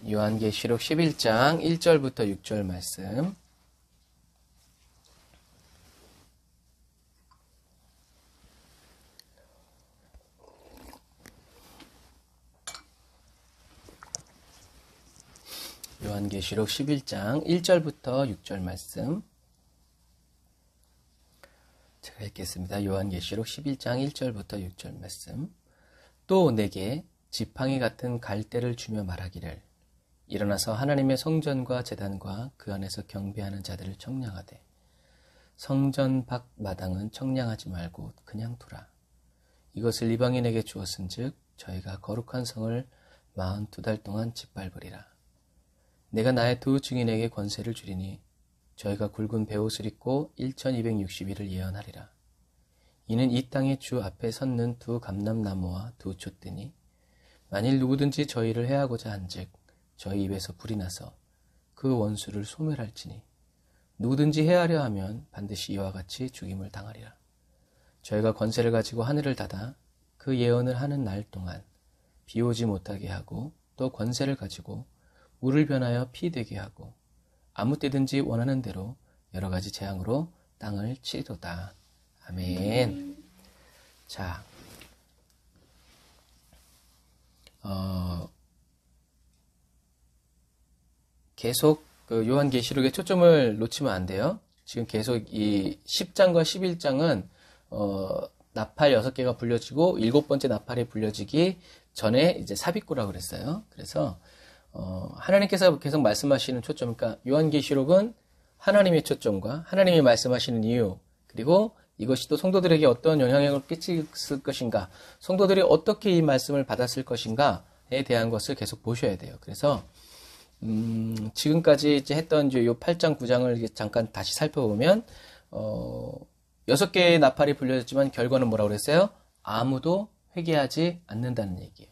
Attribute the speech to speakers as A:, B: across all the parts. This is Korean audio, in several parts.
A: 요한계시록 11장 1절부터 6절 말씀. 요한계시록 11장 1절부터 6절 말씀. 제가 읽겠습니다. 요한계시록 11장 1절부터 6절 말씀. 또 내게 지팡이 같은 갈대를 주며 말하기를, 일어나서 하나님의 성전과 제단과 그 안에서 경배하는 자들을 청량하되 성전 밖 마당은 청량하지 말고 그냥 두라. 이것을 이방인에게 주었은즉 저희가 거룩한 성을 42달 동안 짓밟으리라. 내가 나의 두 증인에게 권세를 주리니 저희가 굵은 베옷을 입고 1260일을 예언하리라. 이는 이 땅의 주 앞에 섰는 두 감람나무와 두 촛대니 만일 누구든지 저희를 해하고자 한즉 저희 입에서 불이 나서 그 원수를 소멸할지니 누구든지 해하려 하면 반드시 이와 같이 죽임을 당하리라. 저희가 권세를 가지고 하늘을 닫아 그 예언을 하는 날 동안 비 오지 못하게 하고, 또 권세를 가지고 물을 변하여 피 되게 하고 아무 때든지 원하는 대로 여러 가지 재앙으로 땅을 치리로다. 아멘. 자, 계속 그 요한계시록에 초점을 놓치면 안 돼요. 지금 계속 이 10장과 11장은 나팔 6개가 불려지고 7번째 나팔이 불려지기 전에 이제 삽입구라고 그랬어요. 그래서 하나님께서 계속 말씀하시는 초점, 그러니까 요한계시록은 하나님의 초점과 하나님이 말씀하시는 이유, 그리고 이것이 또 성도들에게 어떤 영향력을 끼칠 것인가, 성도들이 어떻게 이 말씀을 받았을 것인가에 대한 것을 계속 보셔야 돼요. 그래서 지금까지 이제 했던 요 8장, 9장을 잠깐 다시 살펴보면 6개의 나팔이 불려졌지만 결과는 뭐라고 그랬어요? 아무도 회개하지 않는다는 얘기예요.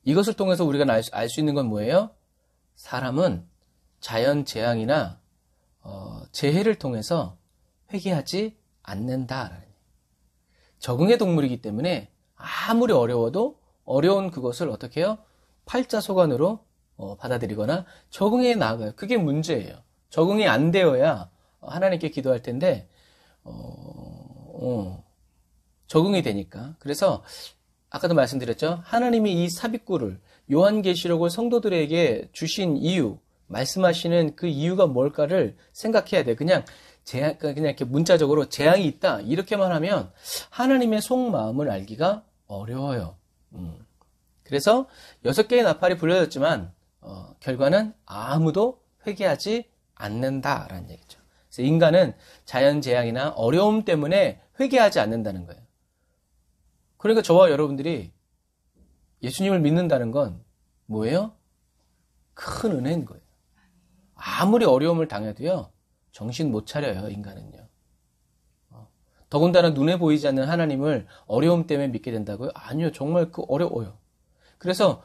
A: 이것을 통해서 우리가 알 수 있는 건 뭐예요? 사람은 자연 재앙이나 재해를 통해서 회개하지 않는다라는 얘기예요. 적응의 동물이기 때문에 아무리 어려워도 어려운 그것을 어떻게 해요? 팔자소관으로 받아들이거나 적응해 나가요. 그게 문제예요. 적응이 안 되어야 하나님께 기도할 텐데 적응이 되니까. 그래서 아까도 말씀드렸죠. 하나님이 이 삽입구를, 요한계시록을 성도들에게 주신 이유, 말씀하시는 그 이유가 뭘까를 생각해야 돼. 그냥 이렇게 문자적으로 재앙이 있다 이렇게만 하면 하나님의 속마음을 알기가 어려워요. 그래서 6개의 나팔이 불려졌지만 결과는 아무도 회개하지 않는다라는 얘기죠. 그래서 인간은 자연재앙이나 어려움 때문에 회개하지 않는다는 거예요. 그러니까 저와 여러분들이 예수님을 믿는다는 건 뭐예요? 큰 은혜인 거예요. 아무리 어려움을 당해도요, 정신 못 차려요, 인간은요. 더군다나 눈에 보이지 않는 하나님을 어려움 때문에 믿게 된다고요? 아니요, 정말 어려워요. 그래서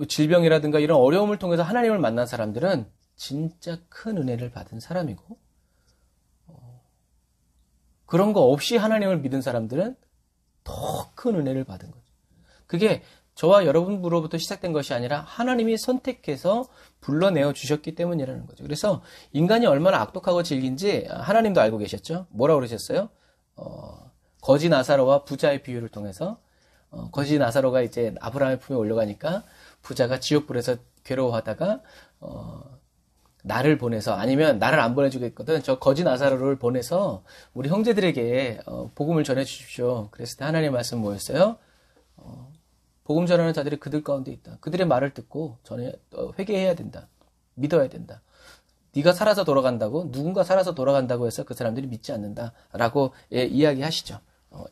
A: 질병이라든가 이런 어려움을 통해서 하나님을 만난 사람들은 진짜 큰 은혜를 받은 사람이고, 그런 거 없이 하나님을 믿은 사람들은 더 큰 은혜를 받은 거죠. 그게 저와 여러분으로부터 시작된 것이 아니라 하나님이 선택해서 불러내어 주셨기 때문이라는 거죠. 그래서 인간이 얼마나 악독하고 질긴지 하나님도 알고 계셨죠. 뭐라고 그러셨어요? 거지 나사로와 부자의 비유를 통해서 거지 나사로가 이제 아브라함의 품에 올려가니까 부자가 지옥불에서 괴로워하다가 나를 보내서, 아니면 나를 안 보내주겠거든, 저 거지 나사로를 보내서 우리 형제들에게 복음을 전해 주십시오. 그랬을 때 하나님의 말씀 뭐였어요? 복음 전하는 자들이 그들 가운데 있다. 그들의 말을 듣고 회개해야 된다. 믿어야 된다. 네가 살아서 돌아간다고, 누군가 살아서 돌아간다고 해서 그 사람들이 믿지 않는다라고 이야기하시죠.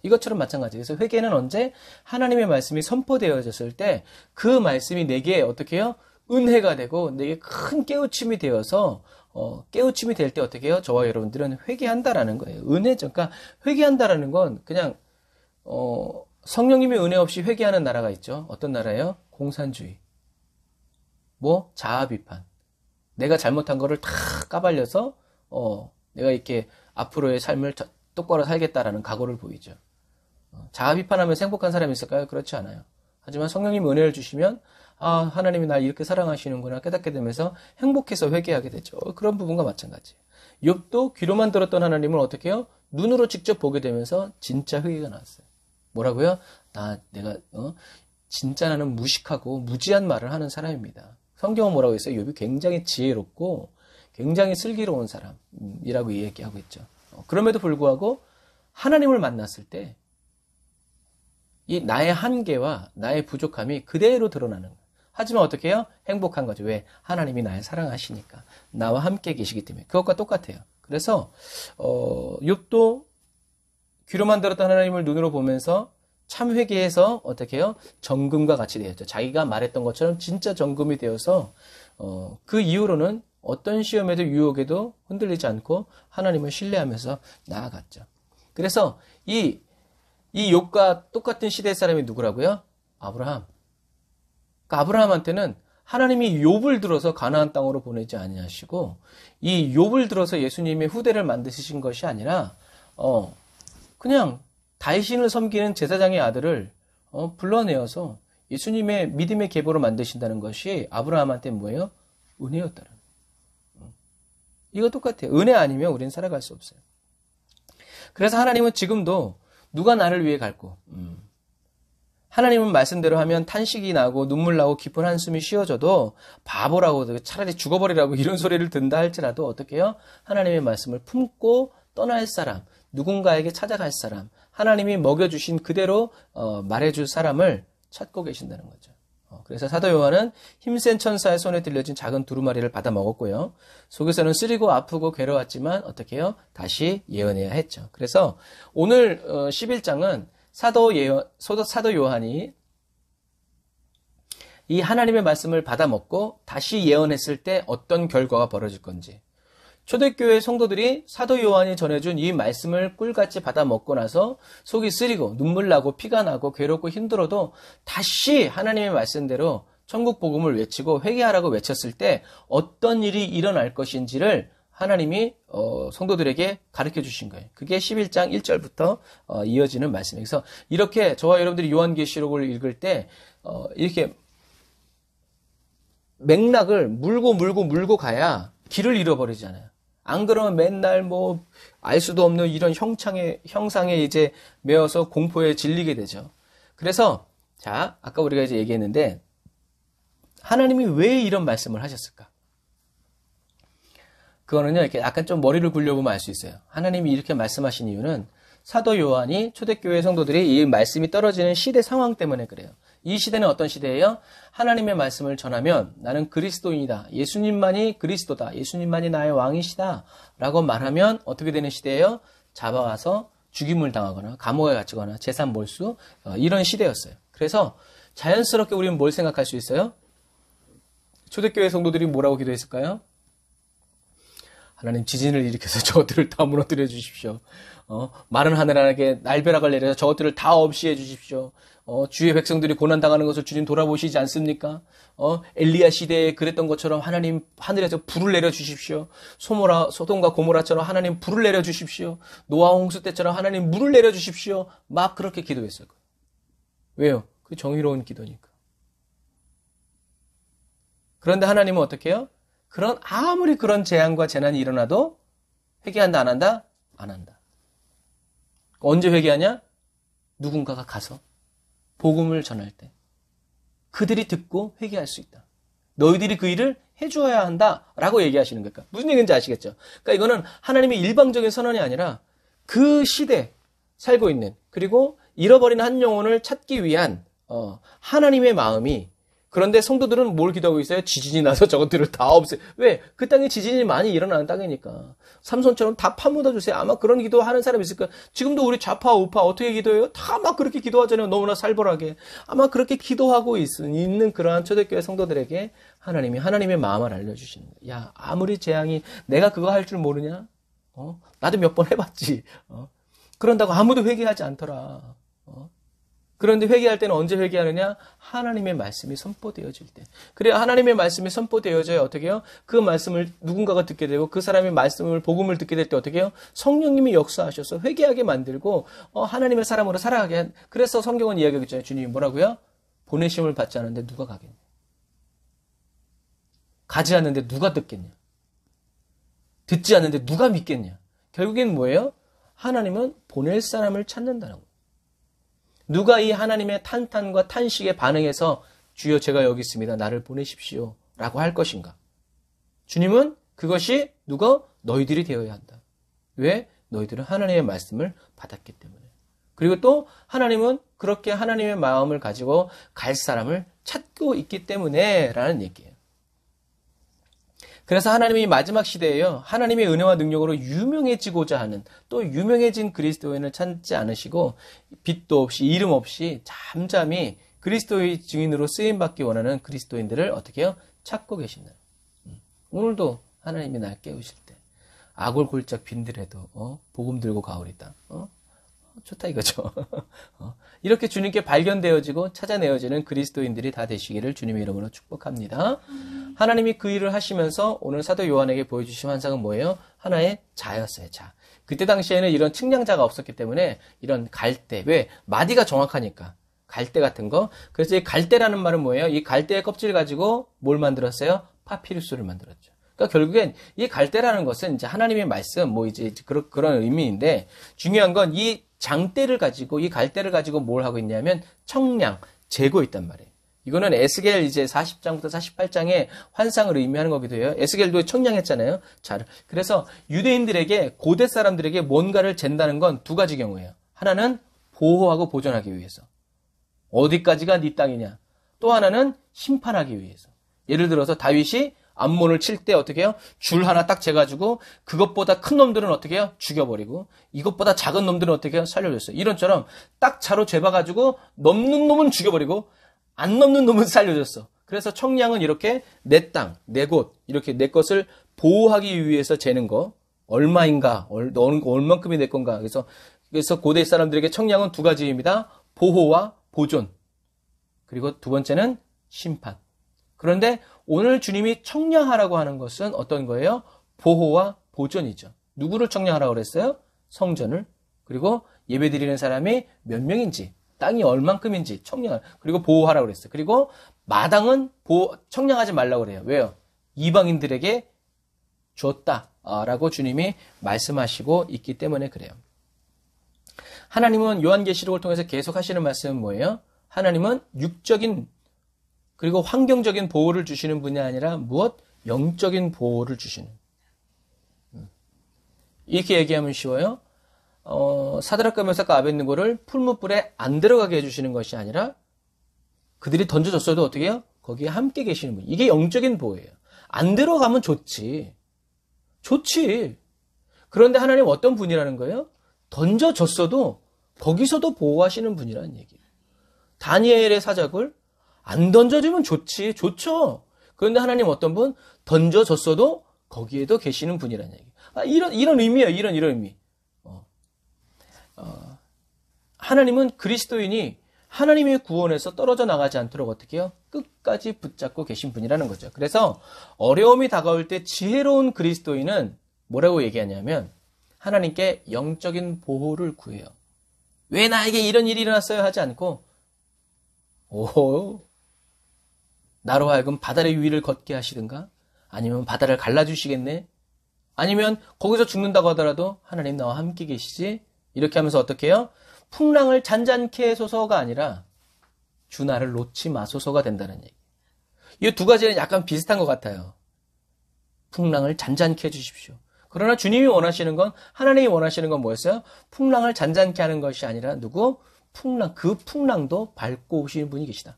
A: 이것처럼 마찬가지예요. 그래서 회개는 언제? 하나님의 말씀이 선포되어졌을 때 그 말씀이 내게 어떻게 해요? 은혜가 되고 내게 큰 깨우침이 되어서 깨우침이 될 때 어떻게 해요? 저와 여러분들은 회개한다라는 거예요. 은혜죠. 그러니까 회개한다라는 건 그냥 성령님의 은혜 없이 회개하는 나라가 있죠. 어떤 나라예요? 공산주의. 자아 비판. 내가 잘못한 거를 다 까발려서 내가 이렇게 앞으로의 삶을 똑바로 살겠다라는 각오를 보이죠. 자아 비판하면서 행복한 사람이 있을까요? 그렇지 않아요. 하지만 성령님 은혜를 주시면 아, 하나님이 날 이렇게 사랑하시는구나 깨닫게 되면서 행복해서 회개하게 되죠. 그런 부분과 마찬가지예요. 욥도 귀로만 들었던 하나님을 어떻게 해요? 눈으로 직접 보게 되면서 진짜 회개가 나왔어요. 뭐라고요? 내가 진짜 나는 무식하고 무지한 말을 하는 사람입니다. 성경은 뭐라고 했어요? 욥이 굉장히 지혜롭고 굉장히 슬기로운 사람이라고 얘기하고 있죠. 그럼에도 불구하고 하나님을 만났을 때 이 나의 한계와 나의 부족함이 그대로 드러나는 거예요. 하지만 어떻게 해요? 행복한 거죠. 왜? 하나님이 나를 사랑하시니까. 나와 함께 계시기 때문에. 그것과 똑같아요. 그래서 욥도 귀로만 들었던 하나님을 눈으로 보면서 참 회개해서 어떻게 해요? 정금과 같이 되었죠. 자기가 말했던 것처럼 진짜 정금이 되어서 그 이후로는 어떤 시험에도 유혹에도 흔들리지 않고 하나님을 신뢰하면서 나아갔죠. 그래서 이 욥과 똑같은 시대 사람이 누구라고요? 아브라함. 그러니까 아브라함한테는 하나님이 욥을 들어서 가나안 땅으로 보내지 아니하시고 이 욥을 들어서 예수님의 후대를 만드신 것이 아니라 그냥 다윗신을 섬기는 제사장의 아들을 불러내어서 예수님의 믿음의 계보로 만드신다는 것이 아브라함한테 뭐예요? 은혜였다는 거예요. 이거 똑같아요. 은혜 아니면 우리는 살아갈 수 없어요. 그래서 하나님은 지금도 누가 나를 위해 갈고 하나님은 말씀대로 하면 탄식이 나고 눈물 나고 깊은 한숨이 쉬어져도 바보라고 차라리 죽어버리라고 이런 소리를 든다 할지라도 어떻게 해요? 하나님의 말씀을 품고 떠날 사람, 누군가에게 찾아갈 사람, 하나님이 먹여주신 그대로 말해줄 사람을 찾고 계신다는 거죠. 그래서 사도 요한은 힘센 천사의 손에 들려진 작은 두루마리를 받아 먹었고요. 속에서는 쓰리고 아프고 괴로웠지만 어떻게 해요? 다시 예언해야 했죠. 그래서 오늘 11장은 사도 요한이 이 하나님의 말씀을 받아 먹고 다시 예언했을 때 어떤 결과가 벌어질 건지, 초대교회 성도들이 사도 요한이 전해준 이 말씀을 꿀같이 받아 먹고 나서 속이 쓰리고 눈물 나고 피가 나고 괴롭고 힘들어도 다시 하나님의 말씀대로 천국 복음을 외치고 회개하라고 외쳤을 때 어떤 일이 일어날 것인지를 하나님이 성도들에게 가르쳐 주신 거예요. 그게 11장 1절부터 이어지는 말씀이에요. 그래서 이렇게 저와 여러분들이 요한계시록을 읽을 때 이렇게 맥락을 물고 가야 길을 잃어버리잖아요. 안 그러면 맨날 알 수도 없는 이런 형상에 이제 매어서 공포에 질리게 되죠. 그래서 아까 우리가 이제 얘기했는데 하나님이 왜 이런 말씀을 하셨을까? 그거는요, 이렇게 약간 좀 머리를 굴려보면 알 수 있어요. 하나님이 이렇게 말씀하신 이유는 사도 요한이 초대교회 성도들이 이 말씀이 떨어지는 시대 상황 때문에 그래요. 이 시대는 어떤 시대예요? 하나님의 말씀을 전하면 나는 그리스도인이다. 예수님만이 그리스도다. 예수님만이 나의 왕이시다. 라고 말하면 어떻게 되는 시대예요? 잡아와서 죽임을 당하거나 감옥에 갇히거나 재산 몰수 이런 시대였어요. 그래서 자연스럽게 우리는 뭘 생각할 수 있어요? 초대교회 성도들이 뭐라고 기도했을까요? 하나님 지진을 일으켜서 저것들을 다 무너뜨려 주십시오. 마른 하늘하게 날벼락을 내려서 저것들을 다 없이해 주십시오. 주의 백성들이 고난당하는 것을 주님 돌아보시지 않습니까? 엘리야 시대에 그랬던 것처럼 하나님 하늘에서 불을 내려주십시오. 소돔과 고모라처럼 하나님 불을 내려주십시오. 노아 홍수 때처럼 하나님 물을 내려주십시오. 막 그렇게 기도했어요. 왜요? 그 정의로운 기도니까. 그런데 하나님은 어떻게 해요? 아무리 그런 재앙과 재난이 일어나도 회개한다, 안 한다? 안 한다. 언제 회개하냐? 누군가가 가서 복음을 전할 때 그들이 듣고 회개할 수 있다. 너희들이 그 일을 해주어야 한다라고 얘기하시는 거니까 무슨 얘기인지 아시겠죠? 그러니까 이거는 하나님의 일방적인 선언이 아니라 그 시대 살고 있는 그리고 잃어버린 한 영혼을 찾기 위한 하나님의 마음이. 그런데 성도들은 뭘 기도하고 있어요? 지진이 나서 저것들을 다 없애요. 왜? 그 땅에 지진이 많이 일어나는 땅이니까. 삼손처럼 다 파묻어주세요. 아마 그런 기도하는 사람이 있을 거예요. 지금도 우리 좌파, 우파 어떻게 기도해요? 다 막 그렇게 기도하잖아요. 너무나 살벌하게. 아마 그렇게 기도하고 있는 그러한 초대교회 성도들에게 하나님이 하나님의 마음을 알려주시는 거예요. 야, 아무리 재앙이 내가 그거 할 줄 모르냐? 나도 몇 번 해봤지. 그런다고 아무도 회개하지 않더라. 그런데 회개할 때는 언제 회개하느냐? 하나님의 말씀이 선포되어질 때. 그래야 하나님의 말씀이 선포되어져야 어떻게 해요? 그 말씀을 누군가가 듣게 되고 그 사람의 말씀을 복음을 듣게 될 때 어떻게 해요? 성령님이 역사하셔서 회개하게 만들고 하나님의 사람으로 살아가게 그래서 성경은 이야기하고 있잖아요. 주님이 뭐라고요? 보내심을 받지 않았는데 누가 가겠냐? 가지 않는데 누가 듣겠냐? 듣지 않는데 누가 믿겠냐? 결국엔 뭐예요? 하나님은 보낼 사람을 찾는다는 거예요. 누가 이 하나님의 탄탄과 탄식에 반응해서 주여 제가 여기 있습니다. 나를 보내십시오. 라고 할 것인가? 주님은 그것이 누가? 너희들이 되어야 한다. 왜? 너희들은 하나님의 말씀을 받았기 때문에. 그리고 또 하나님은 그렇게 하나님의 마음을 가지고 갈 사람을 찾고 있기 때문에 라는 얘기예요. 그래서 하나님이 마지막 시대에요. 하나님의 은혜와 능력으로 유명해지고자 하는 또 유명해진 그리스도인을 찾지 않으시고 빛도 없이 이름 없이 잠잠히 그리스도의 증인으로 쓰임받기 원하는 그리스도인들을 어떻게 해요? 찾고 계신다. 오늘도 하나님이 날 깨우실 때 아골 골짝 빈들에도 복음 들고 가오리다. 좋다 이거죠. 이렇게 주님께 발견되어지고 찾아내어지는 그리스도인들이 다 되시기를 주님의 이름으로 축복합니다. 하나님이 그 일을 하시면서 오늘 사도 요한에게 보여주신 환상은 뭐예요? 하나의 자였어요. 자. 그때 당시에는 이런 측량자가 없었기 때문에 이런 갈대, 왜? 마디가 정확하니까. 갈대 같은 거. 그래서 이 갈대라는 말은 뭐예요? 이 갈대의 껍질 가지고 뭘 만들었어요? 파피루스를 만들었죠. 그러니까 결국엔 이 갈대라는 것은 이제 하나님의 말씀, 뭐 이제 그런 의미인데 중요한 건 이 장대를 가지고 이 갈대를 가지고 뭘 하고 있냐면 청량, 재고 있단 말이에요. 이거는 에스겔 이제 40장부터 48장의 환상을 의미하는 거기도 해요. 에스겔도 청량했잖아요. 자, 그래서 유대인들에게 고대 사람들에게 뭔가를 잰다는 건 두 가지 경우예요. 하나는 보호하고 보존하기 위해서. 어디까지가 네 땅이냐. 또 하나는 심판하기 위해서. 예를 들어서 다윗이 암몬을 칠 때 어떻게 해요? 줄 하나 딱 재가지고 그것보다 큰 놈들은 어떻게 해요? 죽여버리고 이것보다 작은 놈들은 어떻게 해요? 살려줬어요. 이런처럼 딱 자로 재봐가지고 넘는 놈은 죽여버리고 안 넘는 놈은 살려줬어. 그래서 청량은 이렇게 내 땅, 내 곳, 이렇게 내 것을 보호하기 위해서 재는 거. 얼마인가? 얼만큼이 내 건가? 그래서 고대 사람들에게 청량은 두 가지입니다. 보호와 보존. 그리고 두 번째는 심판. 그런데 오늘 주님이 청량하라고 하는 것은 어떤 거예요? 보호와 보존이죠. 누구를 청량하라고 그랬어요? 성전을. 그리고 예배드리는 사람이 몇 명인지, 땅이 얼만큼인지 청량. 그리고 보호하라고 그랬어요. 그리고 마당은 청량하지 말라고 그래요. 왜요? 이방인들에게 줬다라고 주님이 말씀하시고 있기 때문에 그래요. 하나님은 요한계시록을 통해서 계속 하시는 말씀은 뭐예요? 하나님은 육적인 그리고 환경적인 보호를 주시는 분이 아니라 무엇? 영적인 보호를 주시는. 이렇게 얘기하면 쉬워요. 사드락과 메삭과 아벳느고를 풀무불에 안 들어가게 해주시는 것이 아니라 그들이 던져졌어도 어떻게 해요? 거기에 함께 계시는 분. 이게 영적인 보호예요. 안 들어가면 좋지. 좋지. 그런데 하나님 어떤 분이라는 거예요? 던져졌어도 거기서도 보호하시는 분이라는 얘기예요. 다니엘의 사적을 안 던져주면 좋지. 좋죠. 그런데 하나님 어떤 분? 던져졌어도 거기에도 계시는 분이라는 얘기. 이런 의미예요. 이런 의미. 하나님은 그리스도인이 하나님의 구원에서 떨어져 나가지 않도록 어떻게 해요? 끝까지 붙잡고 계신 분이라는 거죠. 그래서 어려움이 다가올 때 지혜로운 그리스도인은 뭐라고 얘기하냐면 하나님께 영적인 보호를 구해요. 왜 나에게 이런 일이 일어났어요? 하지 않고 나로 하여금 바다의 위를 걷게 하시든가 아니면 바다를 갈라주시겠네? 아니면 거기서 죽는다고 하더라도 하나님 나와 함께 계시지? 이렇게 하면서 어떻게 해요? 풍랑을 잔잔케 해소서가 아니라 주 나를 놓지 마소서가 된다는 얘기. 이 두 가지는 약간 비슷한 것 같아요. 풍랑을 잔잔케 해주십시오. 그러나 주님이 원하시는 건 하나님이 원하시는 건 뭐였어요? 풍랑을 잔잔케 하는 것이 아니라 누구? 그 풍랑도 밟고 오시는 분이 계시다.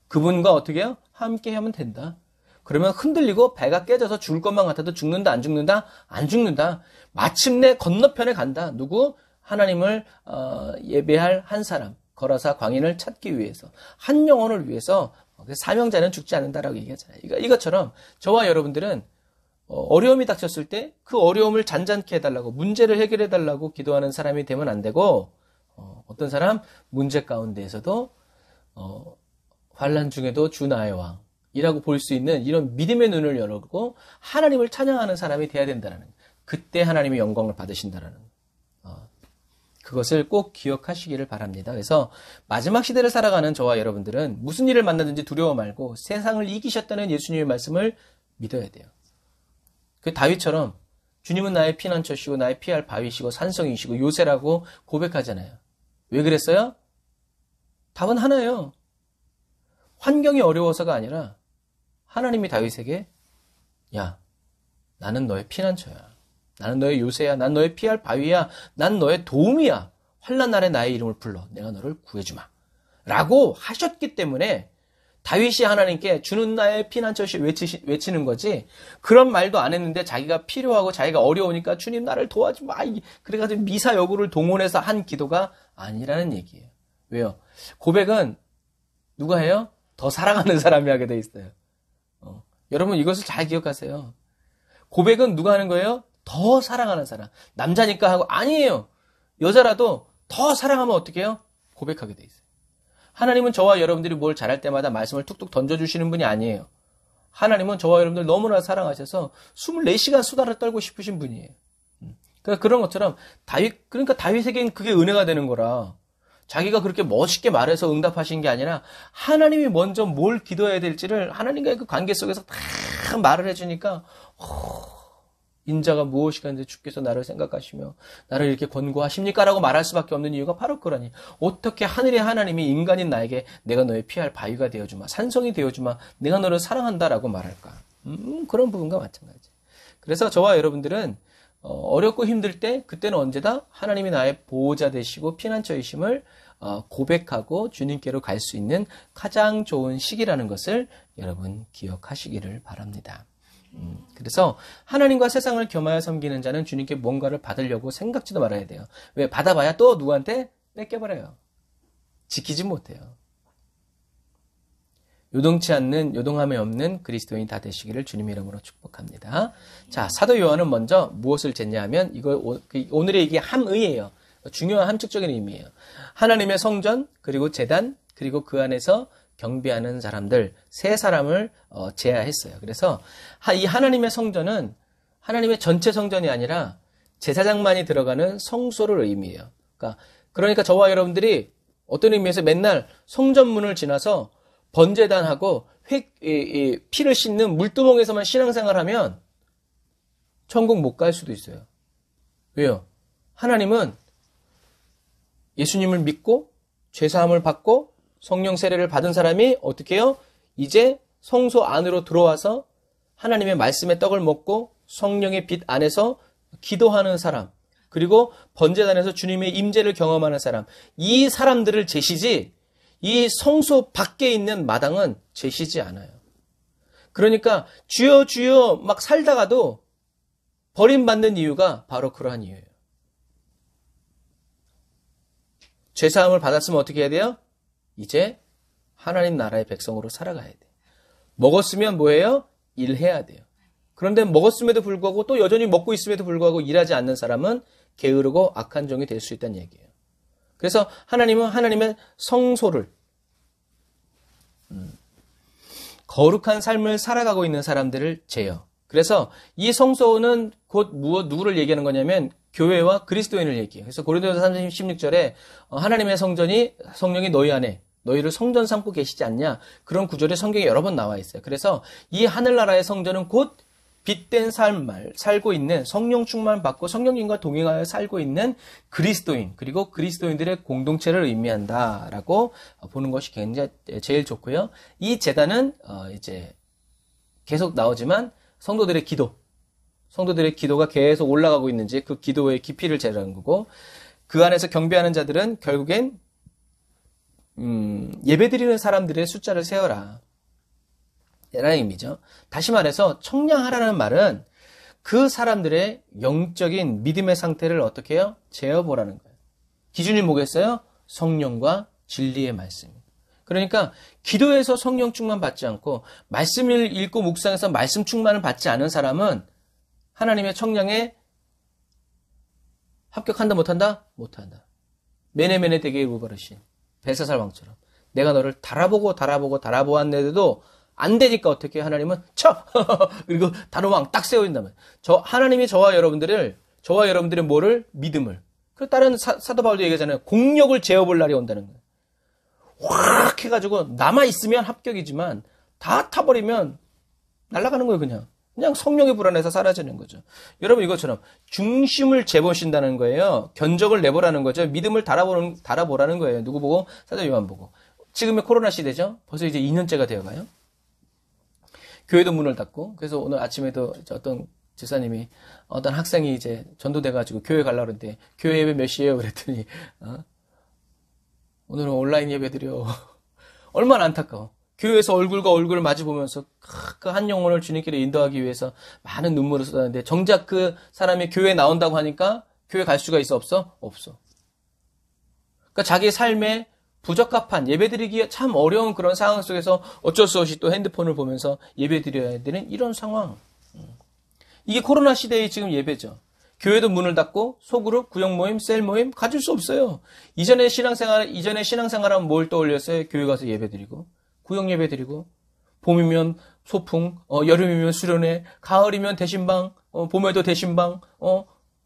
A: 그분과 어떻게 해요? 함께 하면 된다. 그러면 흔들리고 배가 깨져서 죽을 것만 같아도 죽는다, 안 죽는다? 안 죽는다. 마침내 건너편에 간다. 누구? 하나님을 예배할 한 사람. 거라사 광인을 찾기 위해서. 한 영혼을 위해서 사명자는 죽지 않는다라고 얘기하잖아요. 이것처럼 저와 여러분들은 어려움이 닥쳤을 때 그 어려움을 잔잔케 해달라고 문제를 해결해달라고 기도하는 사람이 되면 안 되고 어떤 사람 문제 가운데에서도 환난 중에도 주 나의 왕이라고 볼 수 있는 이런 믿음의 눈을 열고 하나님을 찬양하는 사람이 돼야 된다는 그때 하나님의 영광을 받으신다라는 그것을 꼭 기억하시기를 바랍니다. 그래서 마지막 시대를 살아가는 저와 여러분들은 무슨 일을 만나든지 두려워 말고 세상을 이기셨다는 예수님의 말씀을 믿어야 돼요. 그 다윗처럼 주님은 나의 피난처시고 나의 피할 바위시고 산성이시고 요새라고 고백하잖아요. 왜 그랬어요? 답은 하나예요. 환경이 어려워서가 아니라 하나님이 다윗에게 야, 나는 너의 피난처야. 나는 너의 요새야. 난 너의 피할 바위야. 난 너의 도움이야. 환난 날에 나의 이름을 불러. 내가 너를 구해주마. 라고 하셨기 때문에 다윗이 하나님께 주는 나의 피난처시 외치는 거지, 그런 말도 안 했는데 자기가 필요하고 자기가 어려우니까 주님 나를 도와주마, 그래가지고 미사 여구를 동원해서 한 기도가 아니라는 얘기예요. 왜요? 고백은 누가 해요? 더 사랑하는 사람이 하게 돼 있어요. 여러분 이것을 잘 기억하세요. 고백은 누가 하는 거예요? 더 사랑하는 사람. 남자니까 하고, 아니에요. 여자라도 더 사랑하면 어떻게 해요? 고백하게 돼 있어요. 하나님은 저와 여러분들이 뭘 잘할 때마다 말씀을 툭툭 던져주시는 분이 아니에요. 하나님은 저와 여러분들 너무나 사랑하셔서 24시간 수다를 떨고 싶으신 분이에요. 그러니까 그런 것처럼 그러니까 다윗에겐 그게 은혜가 되는 거라. 자기가 그렇게 멋있게 말해서 응답하신 게 아니라 하나님이 먼저 뭘 기도해야 될지를 하나님과의 그 관계 속에서 다 말을 해주니까 인자가 무엇이간데 주께서 나를 생각하시며 나를 이렇게 권고하십니까? 라고 말할 수밖에 없는 이유가 바로 그러니, 어떻게 하늘의 하나님이 인간인 나에게 내가 너의 피할 바위가 되어주마, 산성이 되어주마, 내가 너를 사랑한다라고 말할까? 그런 부분과 마찬가지. 그래서 저와 여러분들은 어렵고 힘들 때, 그때는 언제다 하나님이 나의 보호자 되시고 피난처이심을 고백하고 주님께로 갈 수 있는 가장 좋은 시기라는 것을 여러분 기억하시기를 바랍니다. 그래서 하나님과 세상을 겸하여 섬기는 자는 주님께 뭔가를 받으려고 생각지도 말아야 돼요. 왜? 받아봐야 또 누구한테 뺏겨버려요. 지키지 못해요. 요동함이 없는 그리스도인 다 되시기를 주님의 이름으로 축복합니다. 자, 사도 요한은 먼저 무엇을 쟀냐 하면, 오늘의 이게 함의예요. 중요한 함축적인 의미예요. 하나님의 성전, 그리고 제단, 그리고 그 안에서 경배하는 사람들, 세 사람을 제하했어요. 그래서 이 하나님의 성전은 하나님의 전체 성전이 아니라 제사장만이 들어가는 성소를 의미해요. 그러니까 저와 여러분들이 어떤 의미에서 맨날 성전문을 지나서 번제단하고 피를 씻는 물두멍에서만 신앙생활하면 천국 못 갈 수도 있어요. 왜요? 하나님은 예수님을 믿고 죄사함을 받고 성령 세례를 받은 사람이 어떻게 해요? 이제 성소 안으로 들어와서 하나님의 말씀의 떡을 먹고 성령의 빛 안에서 기도하는 사람, 그리고 번제단에서 주님의 임재를 경험하는 사람, 이 사람들을 제시지 이 성소 밖에 있는 마당은 제시지 않아요. 그러니까 주여 주여 막 살다가도 버림받는 이유가 바로 그러한 이유예요. 죄사함을 받았으면 어떻게 해야 돼요? 이제 하나님 나라의 백성으로 살아가야 돼요. 먹었으면 뭐예요? 일해야 돼요. 그런데 먹었음에도 불구하고 또 여전히 먹고 있음에도 불구하고 일하지 않는 사람은 게으르고 악한 종이 될 수 있다는 얘기예요. 그래서 하나님은 하나님의 성소를, 거룩한 삶을 살아가고 있는 사람들을 재요. 그래서 이 성소는 곧 누구를 얘기하는 거냐면 교회와 그리스도인을 얘기해요. 그래서 고린도전서 3장 16절에 하나님의 성령이 너희 안에 너희를 성전 삼고 계시지 않냐, 그런 구절이 성경에 여러 번 나와 있어요. 그래서 이 하늘나라의 성전은 곧 빛된 삶을 살고 있는, 성령 충만 받고 성령님과 동행하여 살고 있는 그리스도인, 그리고 그리스도인들의 공동체를 의미한다라고 보는 것이 굉장히 제일 좋고요. 이 제단은 이제 계속 나오지만 성도들의 기도가 계속 올라가고 있는지 그 기도의 깊이를 재라는 거고, 그 안에서 경배하는 자들은 결국엔 예배드리는 사람들의 숫자를 세어라 라는 의미죠. 다시 말해서 청량하라는 말은 그 사람들의 영적인 믿음의 상태를 어떻게 해요? 재어보라는 거예요. 기준이 뭐겠어요? 성령과 진리의 말씀. 그러니까 기도에서 성령 충만 받지 않고 말씀을 읽고 묵상해서 말씀 충만을 받지 않은 사람은 하나님의 청량에 합격한다 못한다? 못한다. 메네메네 되게 이루버리신 벨사살 왕처럼 내가 너를 달아보았는데도 안 되니까 어떻게 하나님은 그리고 다루왕 딱 세워진다면, 하나님이 저와 여러분들의 뭐를? 믿음을. 그 다른 사도 바울도 얘기하잖아요. 공력을 재어볼 날이 온다는 거예요. 확 해가지고 남아있으면 합격이지만 다 타버리면 날아가는 거예요, 그냥. 그냥 성령의 불안해서 사라지는 거죠. 여러분 이것처럼 중심을 재보신다는 거예요. 견적을 내보라는 거죠. 믿음을 달아보라는 거예요. 누구 보고? 사도 요한 보고. 지금의 코로나 시대죠. 벌써 이제 2년째가 되어가요. 교회도 문을 닫고. 그래서 오늘 아침에도 어떤 집사님이 어떤 학생이 이제 전도돼가지고 교회 가려고 그러는데 교회 예배 몇 시에요? 그랬더니 오늘은 온라인 예배 드려. 얼마나 안타까워. 교회에서 얼굴과 얼굴을 마주 보면서 그 한 영혼을 주님께로 인도하기 위해서 많은 눈물을 쏟았는데 정작 그 사람이 교회에 나온다고 하니까 교회 갈 수가 있어 없어? 없어. 그러니까 자기 삶에 부적합한 예배드리기 참 어려운 그런 상황 속에서 어쩔 수 없이 또 핸드폰을 보면서 예배드려야 되는 이런 상황. 이게 코로나 시대의 지금 예배죠. 교회도 문을 닫고 소그룹, 구역 모임, 셀 모임 가질 수 없어요. 이전에 신앙생활하면 뭘 떠올렸어요? 교회 가서 예배드리고 구역 예배드리고 봄이면 소풍, 여름이면 수련회, 가을이면 대신방, 봄에도 대신방,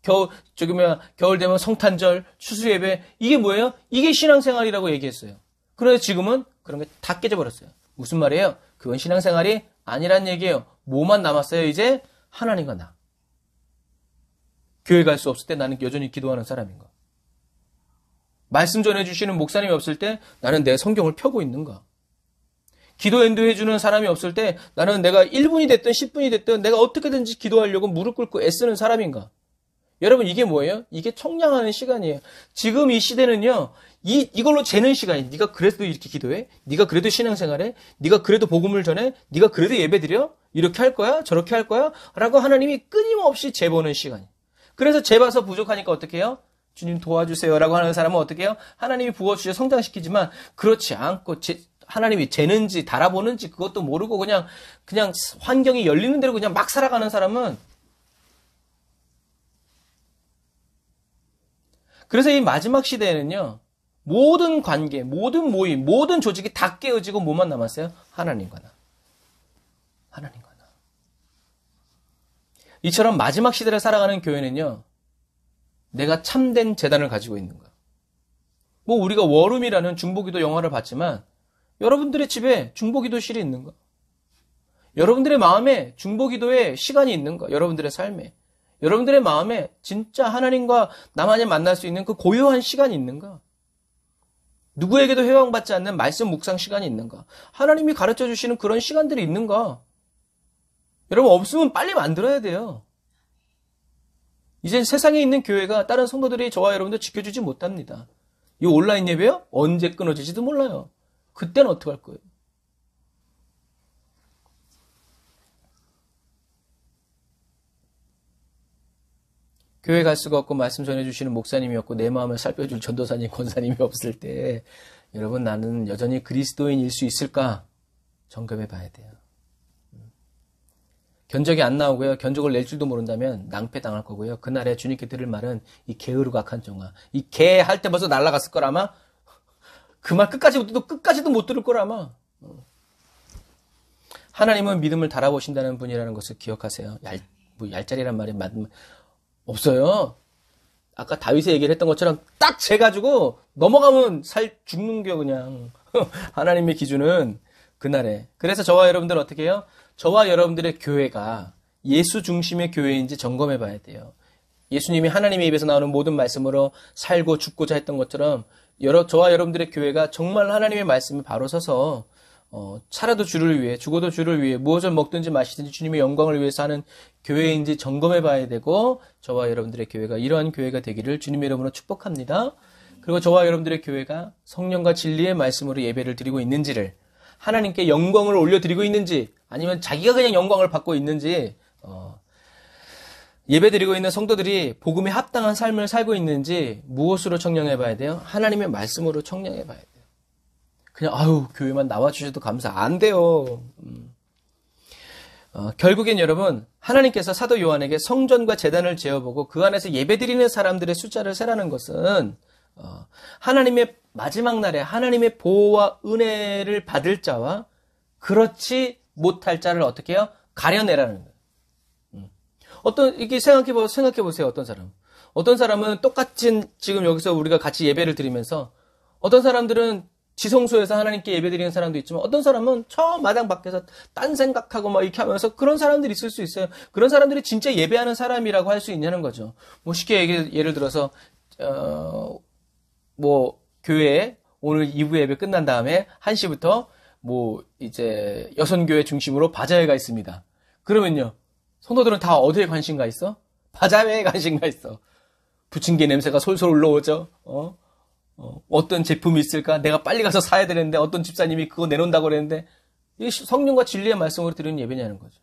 A: 겨울 되면 성탄절, 추수예배. 이게 뭐예요? 이게 신앙생활이라고 얘기했어요. 그런데 지금은 그런 게 다 깨져버렸어요. 무슨 말이에요? 그건 신앙생활이 아니란 얘기예요. 뭐만 남았어요? 이제 하나님과 나. 교회 갈 수 없을 때 나는 여전히 기도하는 사람인가? 말씀 전해주시는 목사님이 없을 때 나는 내 성경을 펴고 있는가? 기도 인도해주는 사람이 없을 때 나는 내가 1분이 됐든 10분이 됐든 내가 어떻게든지 기도하려고 무릎 꿇고 애쓰는 사람인가? 여러분 이게 뭐예요? 이게 청량하는 시간이에요. 지금 이 시대는요. 이걸로 재는 시간이에요. 네가 그래도 이렇게 기도해? 네가 그래도 신앙생활해? 네가 그래도 복음을 전해? 네가 그래도 예배드려? 이렇게 할 거야? 저렇게 할 거야? 라고 하나님이 끊임없이 재보는 시간이에요. 그래서 재봐서 부족하니까 어떻게 해요? 주님 도와주세요 라고 하는 사람은 어떻게 해요? 하나님이 부어주셔 성장시키지만 그렇지 않고 하나님이 재는지 달아보는지 그것도 모르고 그냥 환경이 열리는 대로 그냥 막 살아가는 사람은 그래서 이 마지막 시대에는요. 모든 관계, 모든 모임, 모든 조직이 다 깨어지고 뭐만 남았어요? 하나님과 나. 하나님과 나. 이처럼 마지막 시대를 살아가는 교회는요. 내가 참된 재단을 가지고 있는가. 뭐 우리가 워룸이라는 중보기도 영화를 봤지만 여러분들의 집에 중보기도실이 있는가? 여러분들의 마음에 중보기도의 시간이 있는가? 여러분들의 삶에. 여러분들의 마음에 진짜 하나님과 나만이 만날 수 있는 그 고요한 시간이 있는가? 누구에게도 회방받지 않는 말씀 묵상 시간이 있는가? 하나님이 가르쳐 주시는 그런 시간들이 있는가? 여러분 없으면 빨리 만들어야 돼요. 이제 세상에 있는 교회가 다른 성도들이 저와 여러분들 지켜주지 못합니다. 이 온라인 예배요? 언제 끊어질지도 몰라요. 그때는 어떻게 할 거예요? 교회 갈 수가 없고 말씀 전해주시는 목사님이 없고 내 마음을 살펴줄 전도사님, 권사님이 없을 때 여러분 나는 여전히 그리스도인일 수 있을까? 점검해 봐야 돼요. 견적이 안 나오고요. 견적을 낼 줄도 모른다면 낭패당할 거고요. 그날에 주님께 들을 말은 이 게으르고 악한 종아. 이 개 할 때 벌써 날아갔을 거라 아마. 그 말 끝까지도 못 들을 거라 아마. 하나님은 믿음을 달아보신다는 분이라는 것을 기억하세요. 얄짤이란 말이 없어요. 아까 다윗의 얘기를 했던 것처럼 딱 재가지고 넘어가면 죽는 겨 그냥. 하나님의 기준은 그날에. 그래서 저와 여러분들 어떻게 해요? 저와 여러분들의 교회가 예수 중심의 교회인지 점검해 봐야 돼요. 예수님이 하나님의 입에서 나오는 모든 말씀으로 살고 죽고자 했던 것처럼 저와 여러분들의 교회가 정말 하나님의 말씀에 바로 서서 살아도 주를 위해 죽어도 주를 위해 무엇을 먹든지 마시든지 주님의 영광을 위해서 하는 교회인지 점검해 봐야 되고 저와 여러분들의 교회가 이러한 교회가 되기를 주님의 이름으로 축복합니다. 그리고 저와 여러분들의 교회가 성령과 진리의 말씀으로 예배를 드리고 있는지를 하나님께 영광을 올려드리고 있는지 아니면 자기가 그냥 영광을 받고 있는지 예배드리고 있는 성도들이 복음에 합당한 삶을 살고 있는지 무엇으로 청량해 봐야 돼요? 하나님의 말씀으로 청량해 봐야 돼요. 그냥 교회만 나와주셔도 감사 안 돼요. 결국엔 여러분 하나님께서 사도 요한에게 성전과 제단을 재어보고 그 안에서 예배드리는 사람들의 숫자를 세라는 것은 하나님의 마지막 날에 하나님의 보호와 은혜를 받을 자와 그렇지 못할 자를 어떻게 해요? 가려내라는 거예요. 이렇게 생각해 보세요. 어떤 사람은 똑같은 지금 여기서 우리가 같이 예배를 드리면서 어떤 사람들은 지성소에서 하나님께 예배드리는 사람도 있지만 어떤 사람은 저 마당 밖에서 딴 생각하고 막 이렇게 하면서 그런 사람들이 있을 수 있어요. 그런 사람들이 진짜 예배하는 사람이라고 할 수 있냐는 거죠. 뭐 쉽게 예를 들어서 뭐 교회에 오늘 2부 예배 끝난 다음에 1시부터 뭐 이제 여선교회 중심으로 바자회가 있습니다. 그러면요. 성도들은 다 어디에 관심 가 있어? 바자회에 관심 가 있어. 부침개 냄새가 솔솔 올라오죠. 어떤 제품이 있을까? 내가 빨리 가서 사야 되는데 어떤 집사님이 그거 내놓는다고 그랬는데 이게 성령과 진리의 말씀으로 드리는 예배냐는 거죠.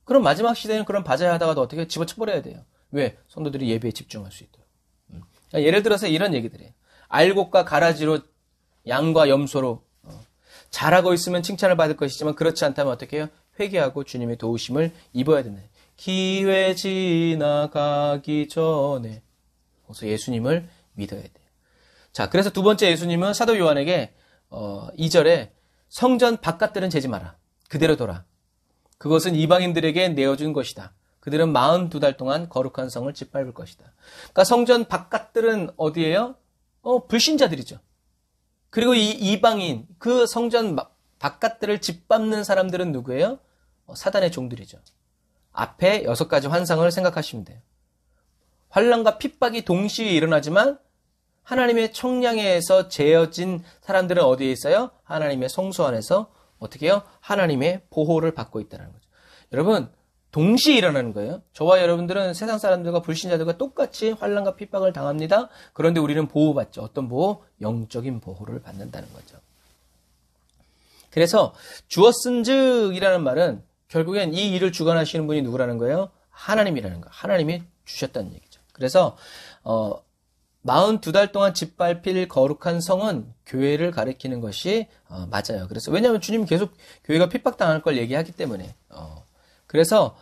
A: 그럼 마지막 시대는 그런 바자회 하다가도 어떻게 집어쳐버려야 돼요. 왜? 성도들이 예배에 집중할 수 있도록. 그러니까 예를 들어서 이런 얘기들이에요. 알곡과 가라지로 양과 염소로 잘하고 있으면 칭찬을 받을 것이지만 그렇지 않다면 어떻게 해요? 회개하고 주님의 도우심을 입어야 된다. 기회 지나가기 전에 그래서 예수님을 믿어야 돼요. 자, 그래서 두 번째 예수님은 사도 요한에게 2절에 성전 바깥들은 재지 마라. 그대로 둬라. 그것은 이방인들에게 내어준 것이다. 그들은 42달 동안 거룩한 성을 짓밟을 것이다. 그러니까 성전 바깥들은 어디예요? 불신자들이죠. 그리고 이 이방인, 그 성전 바깥들을 짓밟는 사람들은 누구예요? 사단의 종들이죠. 앞에 6가지 환상을 생각하시면 돼요. 환난과 핍박이 동시에 일어나지만 하나님의 청량에서 재어진 사람들은 어디에 있어요? 하나님의 성소 안에서 어떻게 해요? 하나님의 보호를 받고 있다는 거죠. 여러분, 동시에 일어나는 거예요. 저와 여러분들은 세상 사람들과 불신자들과 똑같이 환난과 핍박을 당합니다. 그런데 우리는 보호받죠. 어떤 보호? 영적인 보호를 받는다는 거죠. 그래서 주었은즉이라는 말은 결국엔 이 일을 주관하시는 분이 누구라는 거예요? 하나님이라는 거예요. 하나님이 주셨다는 얘기죠. 그래서 42달 동안 짓밟힐 거룩한 성은 교회를 가리키는 것이 맞아요. 그래서 왜냐하면 주님이 계속 교회가 핍박당할 걸 얘기하기 때문에 그래서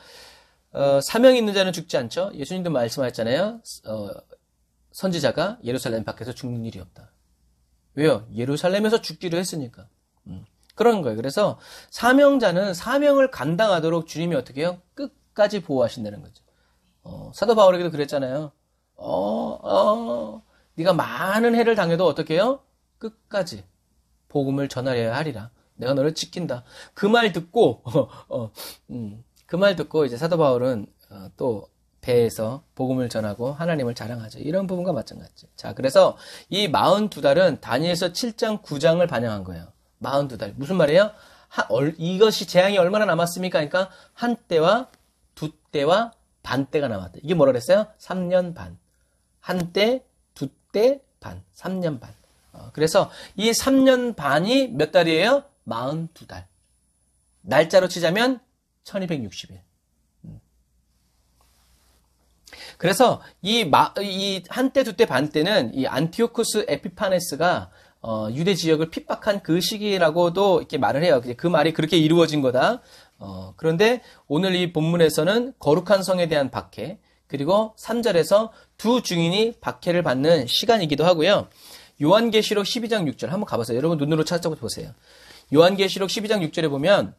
A: 사명 있는 자는 죽지 않죠. 예수님도 말씀하셨잖아요. 선지자가 예루살렘 밖에서 죽는 일이 없다. 왜요? 예루살렘에서 죽기로 했으니까. 그런 거예요. 그래서 사명자는 사명을 감당하도록 주님이 어떻게 해요? 끝까지 보호하신다는 거죠. 사도 바울에게도 그랬잖아요. 네가 많은 해를 당해도 어떻게 해요? 끝까지 복음을 전하려야 하리라. 내가 너를 지킨다. 그 말 듣고 그 말 듣고 이제 사도 바울은 또 배에서 복음을 전하고 하나님을 자랑하죠. 이런 부분과 마찬가지. 자, 그래서 이 42달은 다니엘서 7장 9장을 반영한 거예요. 42달. 무슨 말이에요? 이것이 재앙이 얼마나 남았습니까? 그러니까 한 때와 두 때와 반 때가 남았다. 이게 뭐라 그랬어요? 3년 반. 한 때, 두 때, 반. 3년 반. 그래서 이 3년 반이 몇 달이에요? 42달. 날짜로 치자면 1260일. 그래서 이 한때, 두때, 반 때는 이 안티오쿠스 에피파네스가 유대 지역을 핍박한 그 시기라고도 이렇게 말을 해요. 그 말이 그렇게 이루어진 거다. 그런데 오늘 이 본문에서는 거룩한 성에 대한 박해, 그리고 3절에서 두 증인이 박해를 받는 시간이기도 하고요. 요한계시록 12장 6절 한번 가보세요. 여러분 눈으로 찾아보세요. 요한계시록 12장 6절에 보면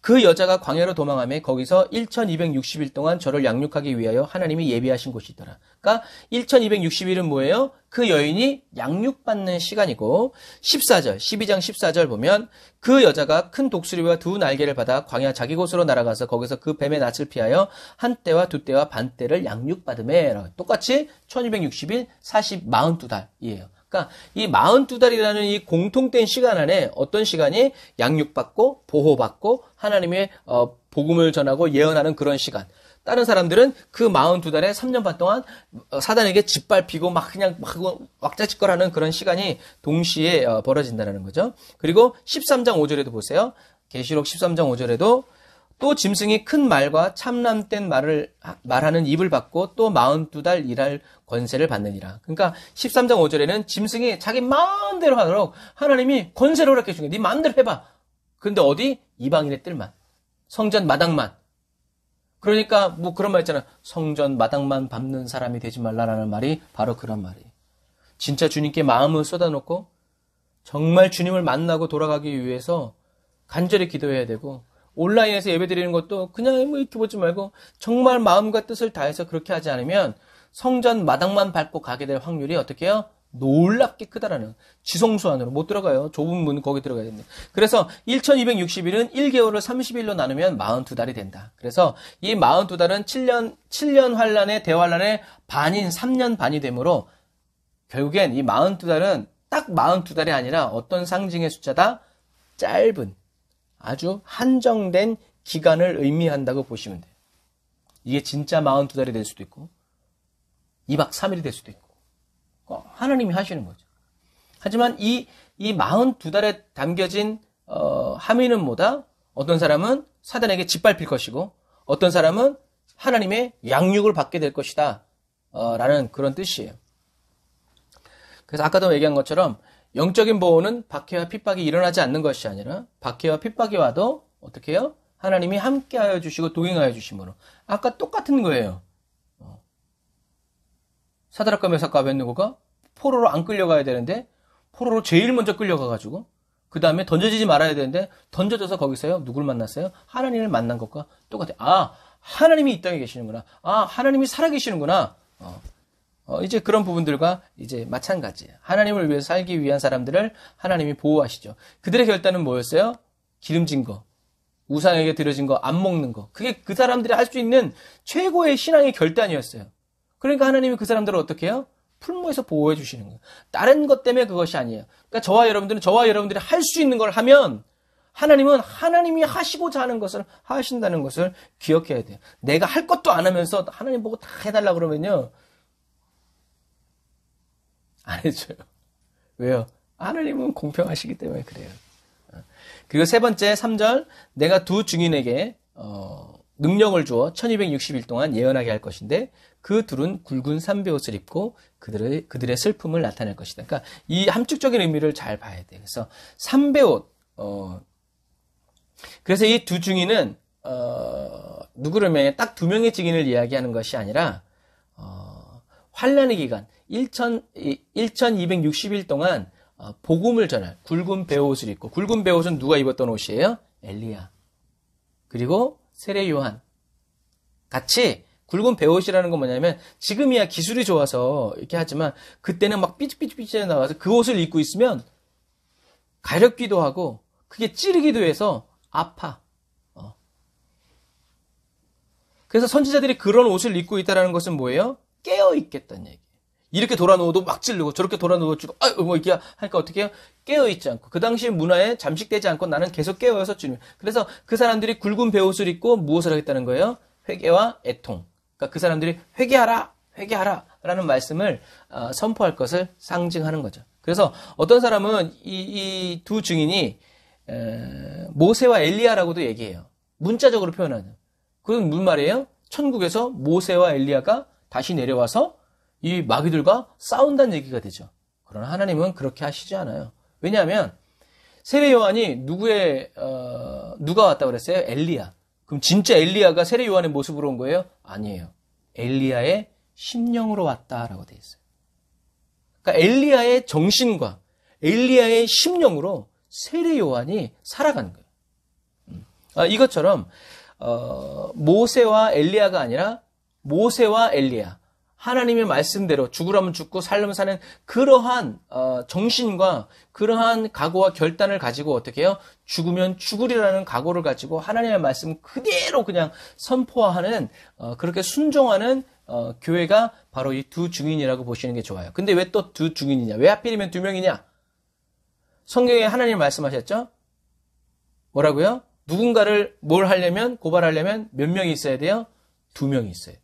A: 그 여자가 광야로 도망하며 거기서 1260일 동안 저를 양육하기 위하여 하나님이 예비하신 곳이 있더라. 그러니까 1260일은 뭐예요? 그 여인이 양육받는 시간이고 14절, 12장 14절 보면 그 여자가 큰 독수리와 두 날개를 받아 광야 자기 곳으로 날아가서 거기서 그 뱀의 낯을 피하여 한 때와 두 때와 반 때를 양육받으매 똑같이 1260일, 42달이에요. 그러니까 이 42달이라는 이 공통된 시간 안에 어떤 시간이 양육받고 보호받고 하나님의 복음을 전하고 예언하는 그런 시간. 다른 사람들은 그 42달에 3년 반 동안 사단에게 짓밟히고 막 그냥 막 왁자지껄하는 그런 시간이 동시에 벌어진다는 거죠. 그리고 13장 5절에도 보세요. 계시록 13장 5절에도 또 짐승이 큰 말과 참람된 말하는 입을 받고 또 42달 일할 권세를 받느니라. 그러니까 13장 5절에는 짐승이 자기 마음대로 하도록 하나님이 권세를 허락해 준 거예요. 네 마음대로 해봐. 근데 어디? 이방인의 뜰만. 성전 마당만. 그러니까 뭐 그런 말 있잖아. 성전 마당만 밟는 사람이 되지 말라라는 말이 바로 그런 말이에요. 진짜 주님께 마음을 쏟아놓고 정말 주님을 만나고 돌아가기 위해서 간절히 기도해야 되고 온라인에서 예배드리는 것도 그냥 뭐 이렇게 보지 말고 정말 마음과 뜻을 다해서 그렇게 하지 않으면 성전 마당만 밟고 가게 될 확률이 어떻게 해요? 놀랍게 크다라는 지성소 안으로 못 들어가요. 좁은 문 거기 들어가야 됩니다. 그래서 1260일은 1개월을 30일로 나누면 42달이 된다. 그래서 이 42달은 7년 환란의 대환란의 반인 3년 반이 되므로 결국엔 이 42달은 딱 42달이 아니라 어떤 상징의 숫자다? 짧은 아주 한정된 기간을 의미한다고 보시면 돼요. 이게 진짜 42달이 될 수도 있고 2박 3일이 될 수도 있고 하나님이 하시는 거죠. 하지만 이 42달에 담겨진 함의는 뭐다? 어떤 사람은 사단에게 짓밟힐 것이고 어떤 사람은 하나님의 양육을 받게 될 것이다 라는 그런 뜻이에요. 그래서 아까도 얘기한 것처럼 영적인 보호는 박해와 핍박이 일어나지 않는 것이 아니라 박해와 핍박이 와도 어떻게 해요? 하나님이 함께하여 주시고 동행하여 주심으로 아까 똑같은 거예요. 사드락과 메삭과 아벳느고가 포로로 안 끌려가야 되는데 포로로 제일 먼저 끌려가가지고 그 다음에 던져지지 말아야 되는데 던져져서 거기서요 누굴 만났어요? 하나님을 만난 것과 똑같아요. 아, 하나님이 이 땅에 계시는구나. 아, 하나님이 살아계시는구나. 이제 그런 부분들과 이제 마찬가지예요. 하나님을 위해서 살기 위한 사람들을 하나님이 보호하시죠. 그들의 결단은 뭐였어요? 기름진 거, 우상에게 드려진 거, 안 먹는 거. 그게 그 사람들이 할 수 있는 최고의 신앙의 결단이었어요. 그러니까 하나님이 그 사람들을 어떻게 해요? 풀무에서 보호해 주시는 거예요. 다른 것 때문에 그것이 아니에요. 그러니까 저와 여러분들이 할 수 있는 걸 하면 하나님은 하나님이 하시고자 하는 것을 하신다는 것을 기억해야 돼요. 내가 할 것도 안 하면서 하나님 보고 다 해달라 그러면요. 안 해줘요. 왜요? 하나님은 공평하시기 때문에 그래요. 그리고 세 번째 3절 내가 두 증인에게 능력을 주어 1260일 동안 예언하게 할 것인데 그 둘은 굵은 삼배옷을 입고 그들의 슬픔을 나타낼 것이다. 그러니까 이 함축적인 의미를 잘 봐야 돼요. 그래서 삼배옷 그래서 이 두 증인은 누구를 딱 두 명의 증인을 이야기하는 것이 아니라 환란의 기간 1260일 동안 복음을 전할 굵은 베옷을 입고 굵은 베옷은 누가 입었던 옷이에요? 엘리야. 그리고 세례 요한. 같이 굵은 베옷이라는 건 뭐냐면 지금이야 기술이 좋아서 이렇게 하지만 그때는 막 삐죽삐죽 나와서 그 옷을 입고 있으면 가렵기도 하고 그게 찌르기도 해서 아파. 그래서 선지자들이 그런 옷을 입고 있다는 것은 뭐예요? 깨어있겠다는 얘기. 이렇게 돌아누워도 막 찌르고 저렇게 돌아누워 주고 뭐 이렇게 하니까 어떻게 해요? 깨어있지 않고 그 당시 문화에 잠식되지 않고 나는 계속 깨어서 주님. 그래서 그 사람들이 굵은 베옷을 입고 무엇을 하겠다는 거예요? 회개와 애통. 그러니까 그 사람들이 회개하라 라는 말씀을 선포할 것을 상징하는 거죠. 그래서 어떤 사람은 이 두 증인이 모세와 엘리야라고도 얘기해요. 문자적으로 표현하는. 그건 무슨 말이에요? 천국에서 모세와 엘리야가 다시 내려와서 이 마귀들과 싸운다는 얘기가 되죠. 그러나 하나님은 그렇게 하시지 않아요. 왜냐하면 세례 요한이 누가 왔다고 그랬어요? 엘리야. 그럼 진짜 엘리야가 세례 요한의 모습으로 온 거예요? 아니에요. 엘리야의 심령으로 왔다라고 돼 있어요. 그러니까 엘리야의 정신과 엘리야의 심령으로 세례 요한이 살아가는 거예요. 이것처럼 모세와 엘리야가 아니라 모세와 엘리야. 하나님의 말씀대로 죽으라면 죽고 살려면 사는 그러한 정신과 그러한 각오와 결단을 가지고 어떻게 해요? 죽으면 죽으리라는 각오를 가지고 하나님의 말씀 그대로 그냥 선포하는 그렇게 순종하는 교회가 바로 이 두 증인이라고 보시는 게 좋아요. 근데 왜 또 두 증인이냐? 왜 하필이면 두 명이냐? 성경에 하나님 말씀하셨죠? 뭐라고요? 누군가를 뭘 하려면 고발하려면 몇 명이 있어야 돼요? 두 명이 있어요.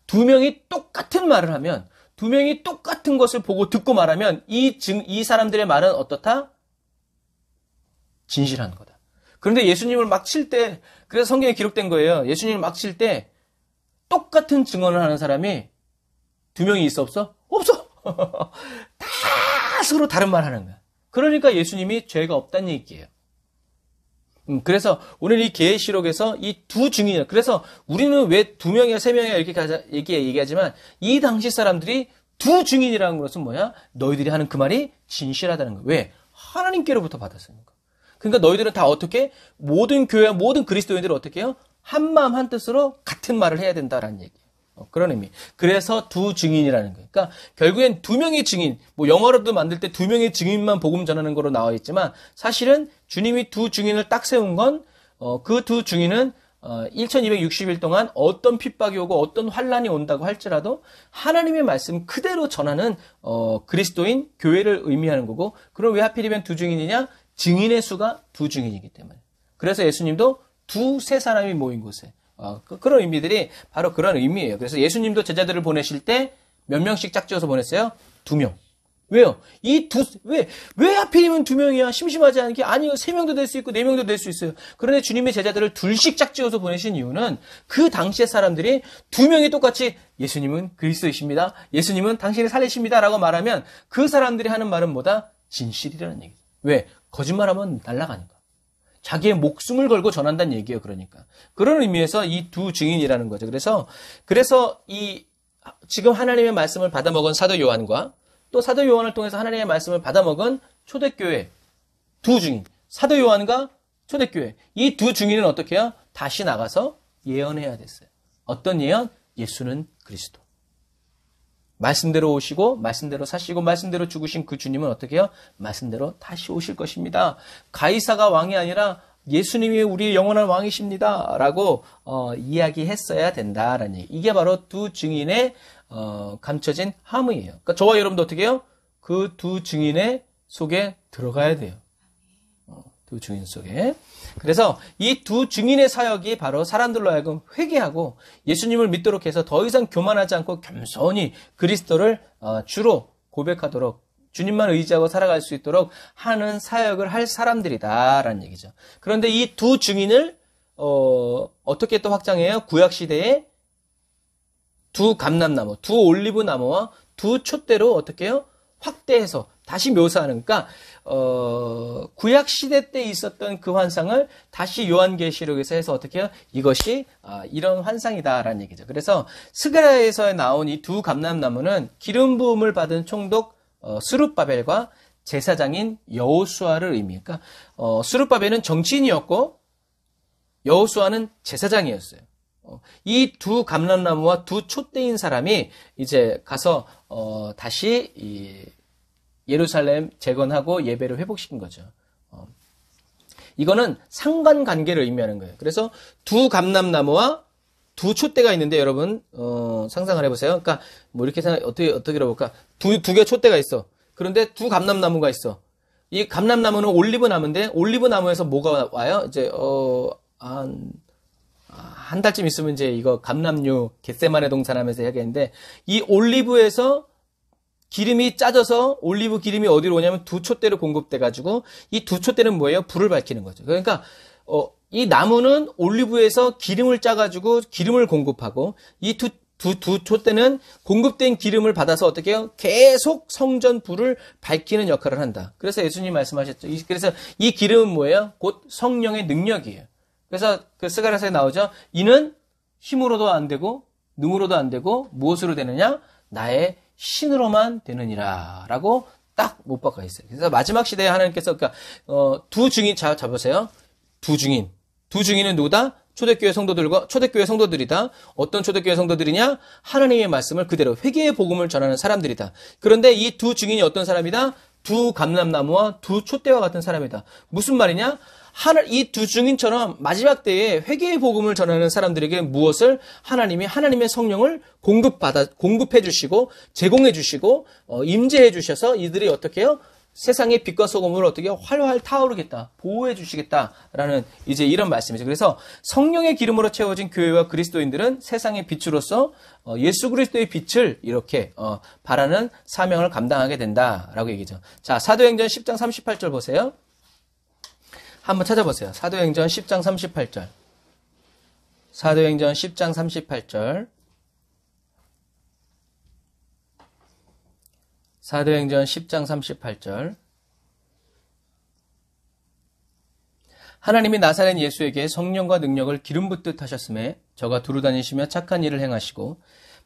A: 두 명이 똑같은 말을 하면, 두 명이 똑같은 것을 보고 듣고 말하면 이 사람들의 말은 어떻다? 진실한 거다. 그런데 예수님을 막 칠 때, 그래서 성경에 기록된 거예요. 예수님을 막 칠 때 똑같은 증언을 하는 사람이 두 명이 있어 없어? 없어. 다 서로 다른 말 하는 거야. 그러니까 예수님이 죄가 없다는 얘기예요. 그래서 오늘 이 계시록에서 이 두 증인이에요. 그래서 우리는 왜 두 명이야, 세 명이야 이렇게 얘기하지만 이 당시 사람들이 두 증인이라는 것은 뭐야? 너희들이 하는 그 말이 진실하다는 거야. 왜? 하나님께로부터 받았으니까. 그러니까 너희들은 다 어떻게? 모든 교회와 모든 그리스도인들은 어떻게 해요? 한 마음 한 뜻으로 같은 말을 해야 된다라는 얘기예요. 그런 의미. 그래서 두 증인이라는 거예요. 그러니까 결국엔 두 명의 증인, 뭐 영어로도 만들 때 두 명의 증인만 복음 전하는 거로 나와 있지만 사실은 주님이 두 증인을 딱 세운 건 그 두 증인은 1260일 동안 어떤 핍박이 오고 어떤 환란이 온다고 할지라도 하나님의 말씀 그대로 전하는 그리스도인 교회를 의미하는 거고, 그럼 왜 하필이면 두 증인이냐? 증인의 수가 두 증인이기 때문에. 그래서 예수님도 두세 사람이 모인 곳에 그런 의미들이 바로 그런 의미예요. 그래서 예수님도 제자들을 보내실 때 몇 명씩 짝지어서 보냈어요? 2명. 왜요? 왜 하필이면 2명이야? 심심하지 않게? 아니요, 3명도 될 수 있고 4명도 될 수 있어요. 그런데 주님의 제자들을 둘씩 짝지어서 보내신 이유는 그 당시의 사람들이 2명이 똑같이 예수님은 그리스도이십니다, 예수님은 당신을 살리십니다 라고 말하면 그 사람들이 하는 말은 뭐다? 진실이라는 얘기죠. 왜? 거짓말하면 날아가니까. 자기의 목숨을 걸고 전한다는 얘기예요. 그러니까 그런 의미에서 이 두 증인이라는 거죠. 그래서 지금 하나님의 말씀을 받아먹은 사도 요한과 또 사도 요한을 통해서 하나님의 말씀을 받아먹은 초대교회 두 증인, 사도 요한과 초대교회, 이 두 증인은 어떻게 해요? 다시 나가서 예언해야 됐어요. 어떤 예언? 예수는 그리스도. 말씀대로 오시고 말씀대로 사시고 말씀대로 죽으신 그 주님은 어떻게 해요? 말씀대로 다시 오실 것입니다. 가이사가 왕이 아니라 예수님이 우리의 영원한 왕이십니다 라고 이야기했어야 된다라는 얘기. 이게 바로 두 증인의 감춰진 함의예요. 그러니까 저와 여러분도 어떻게 해요? 그 두 증인의 속에 들어가야 돼요. 두 증인 속에. 그래서 이 두 증인의 사역이 바로 사람들로 하여금 회개하고 예수님을 믿도록 해서 더 이상 교만하지 않고 겸손히 그리스도를 주로 고백하도록, 주님만 의지하고 살아갈 수 있도록 하는 사역을 할 사람들이다라는 얘기죠. 그런데 이 두 증인을 어떻게 또 확장해요? 구약시대에 두 감람나무, 두 올리브나무와 두 촛대로 어떻게 해요? 확대해서 다시 묘사하는, 그러니까 구약시대 때 있었던 그 환상을 다시 요한계시록에서 해서 어떻게 해요? 이것이 이런 환상이다라는 얘기죠. 그래서 스가랴에서 나온 이 두 감람나무는 기름 부음을 받은 총독 스룹바벨과 제사장인 여호수아를 의미해요. 그러니까 스룹바벨은 정치인이었고 여호수아는 제사장이었어요. 이 두 감람나무와 두 촛대인 사람이 이제 가서 다시 이 예루살렘 재건하고 예배를 회복시킨 거죠. 이거는 상관관계를 의미하는 거예요. 그래서 두 감람나무와 두 촛대가 있는데 여러분 상상을 해보세요. 그러니까 뭐 이렇게 어떻게 들어볼까? 두 개의 촛대가 있어. 그런데 두 감람나무가 있어. 이 감람나무는 올리브 나무인데 올리브 나무에서 뭐가 와요? 이제 한 달쯤 있으면 이제 이거 감람류 겟세마네 동산하면서 해야겠는데, 이 올리브에서 기름이 짜져서 올리브 기름이 어디로 오냐면 두 촛대로 공급돼 가지고 이 두 촛대는 뭐예요? 불을 밝히는 거죠. 그러니까 이 나무는 올리브에서 기름을 짜 가지고 기름을 공급하고, 이 두 촛대는 공급된 기름을 받아서 어떻게 해요? 계속 성전 불을 밝히는 역할을 한다. 그래서 예수님 말씀하셨죠. 그래서 이 기름은 뭐예요? 곧 성령의 능력이에요. 그래서 그 스가랴서에 나오죠. 이는 힘으로도 안 되고 능으로도 안 되고 무엇으로 되느냐? 나의 신으로만 되느니라 라고 딱 못 박아 있어요. 그래서 마지막 시대에 하나님께서 그러니까 두 증인 잡으세요. 두 증인은 누구다? 초대교회 성도들이다. 어떤 초대교회 성도들이냐? 하나님의 말씀을 그대로 회개의 복음을 전하는 사람들이다. 그런데 이 두 증인이 어떤 사람이다? 두 감람나무와 두 촛대와 같은 사람이다. 무슨 말이냐? 이 두 증인처럼 마지막 때에 회개의 복음을 전하는 사람들에게 무엇을 하나님의 성령을 공급해 주시고 제공해 주시고 임재해 주셔서 이들이 어떻게 해요? 세상의 빛과 소금을 어떻게 활활 타오르겠다, 보호해 주시겠다라는 이제 이런 말씀이죠. 그래서 성령의 기름으로 채워진 교회와 그리스도인들은 세상의 빛으로서 예수 그리스도의 빛을 이렇게 바라는 사명을 감당하게 된다라고 얘기죠. 자, 사도행전 10장 38절 보세요. 한번 찾아보세요. 사도행전 10장 38절. 사도행전 10장 38절. 사도행전 10장 38절. 하나님이 나사렛 예수에게 성령과 능력을 기름 붓듯 하셨음에 저가 두루 다니시며 착한 일을 행하시고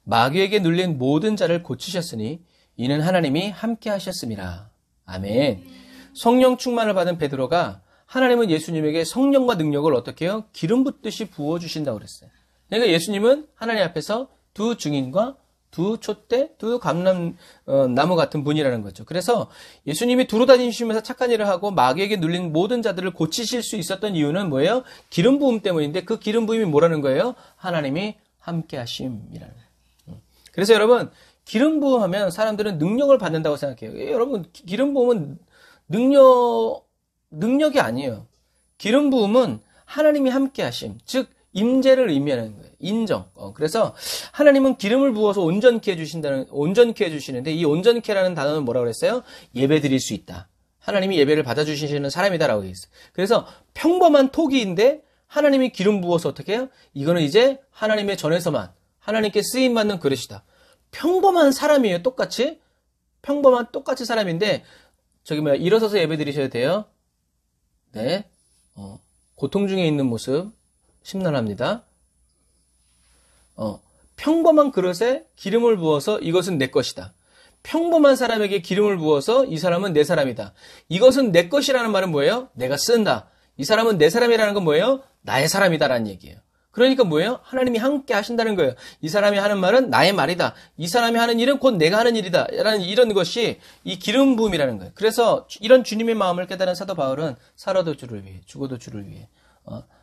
A: 마귀에게 눌린 모든 자를 고치셨으니 이는 하나님이 함께 하셨음이라. 아멘. 성령 충만을 받은 베드로가 하나님은 예수님에게 성령과 능력을 어떻게 해요? 기름 붓듯이 부어주신다고 그랬어요. 그러니까 예수님은 하나님 앞에서 두 증인과 두 촛대, 두 감람 나무 같은 분이라는 거죠. 그래서 예수님이 두루 다니시면서 착한 일을 하고 마귀에게 눌린 모든 자들을 고치실 수 있었던 이유는 뭐예요? 기름 부음 때문인데 그 기름 부음이 뭐라는 거예요? 하나님이 함께 하심이라는 거예요. 그래서 여러분, 기름 부음하면 사람들은 능력을 받는다고 생각해요. 여러분, 기름 부음은 능력이 아니에요. 기름 부음은 하나님이 함께 하심, 즉 임재를 의미하는 거예요. 인정. 그래서 하나님은 기름을 부어서 온전케 해주시는데 이 온전케라는 단어는 뭐라고 그랬어요? 예배 드릴 수 있다. 하나님이 예배를 받아주시는 사람이다라고 했어요. 그래서 평범한 토기인데 하나님이 기름 부어서 어떻게 해요? 이거는 이제 하나님의 전에서만 하나님께 쓰임받는 그릇이다. 평범한 사람이에요. 똑같이 사람인데 일어서서 예배 드리셔야 돼요. 네. 고통 중에 있는 모습 심란합니다. 평범한 그릇에 기름을 부어서 이것은 내 것이다. 평범한 사람에게 기름을 부어서 이 사람은 내 사람이다. 이것은 내 것이라는 말은 뭐예요? 내가 쓴다. 이 사람은 내 사람이라는 건 뭐예요? 나의 사람이다라는 얘기예요. 그러니까 뭐예요? 하나님이 함께 하신다는 거예요. 이 사람이 하는 말은 나의 말이다. 이 사람이 하는 일은 곧 내가 하는 일이다. 라는 이런 것이 이 기름 부음이라는 거예요. 그래서 이런 주님의 마음을 깨달은 사도 바울은 살아도 주를 위해, 죽어도 주를 위해.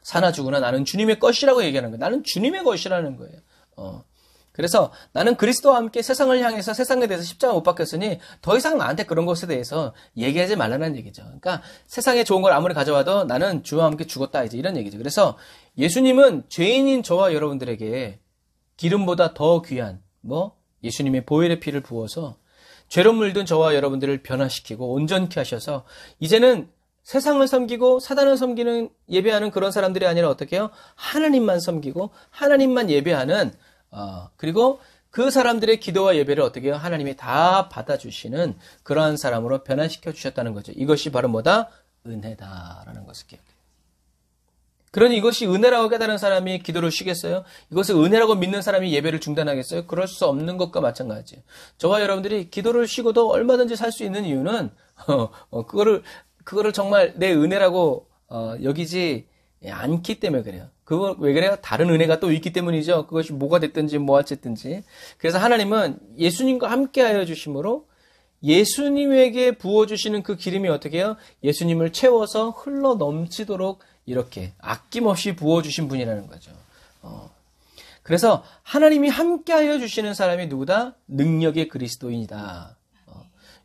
A: 사나 죽으나 나는 주님의 것이라고 얘기하는 거예요. 나는 주님의 것이라는 거예요. 그래서 나는 그리스도와 함께 세상을 향해서 세상에 대해서 십자가 못 박혔으니 더 이상 나한테 그런 것에 대해서 얘기하지 말라는 얘기죠. 그러니까 세상에 좋은 걸 아무리 가져와도 나는 주와 함께 죽었다. 이제 이런 얘기죠. 그래서 예수님은 죄인인 저와 여러분들에게 기름보다 더 귀한 예수님의 보혈의 피를 부어서 죄로 물든 저와 여러분들을 변화시키고 온전케 하셔서 이제는 세상을 섬기고 사단을 섬기는 예배하는 그런 사람들이 아니라 어떻게 해요? 하나님만 섬기고 하나님만 예배하는 그리고 그 사람들의 기도와 예배를 어떻게 해요? 하나님이 다 받아주시는 그러한 사람으로 변화시켜 주셨다는 거죠. 이것이 바로 뭐다? 은혜다라는 것을 기억해요. 그러니 이것이 은혜라고 깨달은 사람이 기도를 쉬겠어요? 이것을 은혜라고 믿는 사람이 예배를 중단하겠어요? 그럴 수 없는 것과 마찬가지예요. 저와 여러분들이 기도를 쉬고도 얼마든지 살 수 있는 이유는 그거를 정말 내 은혜라고 여기지 않기 때문에 그래요. 그거 왜 그래요? 다른 은혜가 또 있기 때문이죠. 그것이 뭐가 됐든지 어쨌든지. 그래서 하나님은 예수님과 함께하여 주심으로 예수님에게 부어주시는 그 기름이 어떻게 해요? 예수님을 채워서 흘러 넘치도록 이렇게 아낌없이 부어주신 분이라는 거죠. 그래서 하나님이 함께하여 주시는 사람이 누구다? 능력의 그리스도인이다.